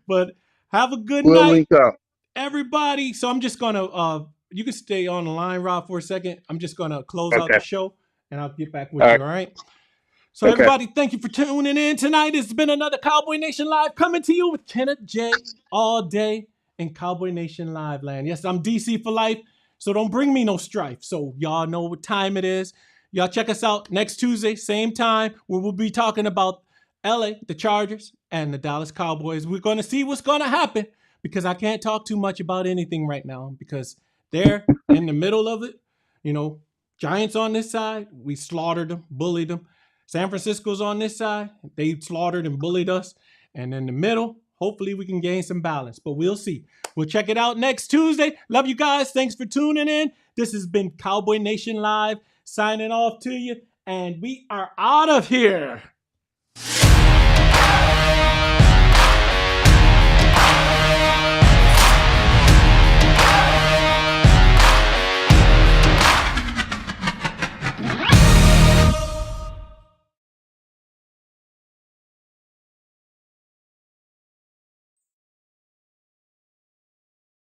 But have a good We'll night, link up. everybody. So I'm just gonna you can stay on the line, Rob, for a second. I'm just gonna close out the Okay. show and I'll get back with All you. right. All right. So Okay. everybody, thank you for tuning in tonight. It's been another Cowboy Nation Live coming to you with Kenneth J all day in Cowboy Nation Live land. Yes, I'm DC for life, so don't bring me no strife. So y'all know what time it is. Y'all check us out next Tuesday, same time, where we'll be talking about LA, the Chargers, and the Dallas Cowboys. We're going to see what's going to happen because I can't talk too much about anything right now because they're in the middle of it. Giants on this side, we slaughtered them, bullied them. San Francisco's on this side. They slaughtered and bullied us. And in the middle, hopefully we can gain some balance. But we'll see. We'll check it out next Tuesday. Love you guys. Thanks for tuning in. This has been Cowboy Nation Live signing off to you. And we are out of here.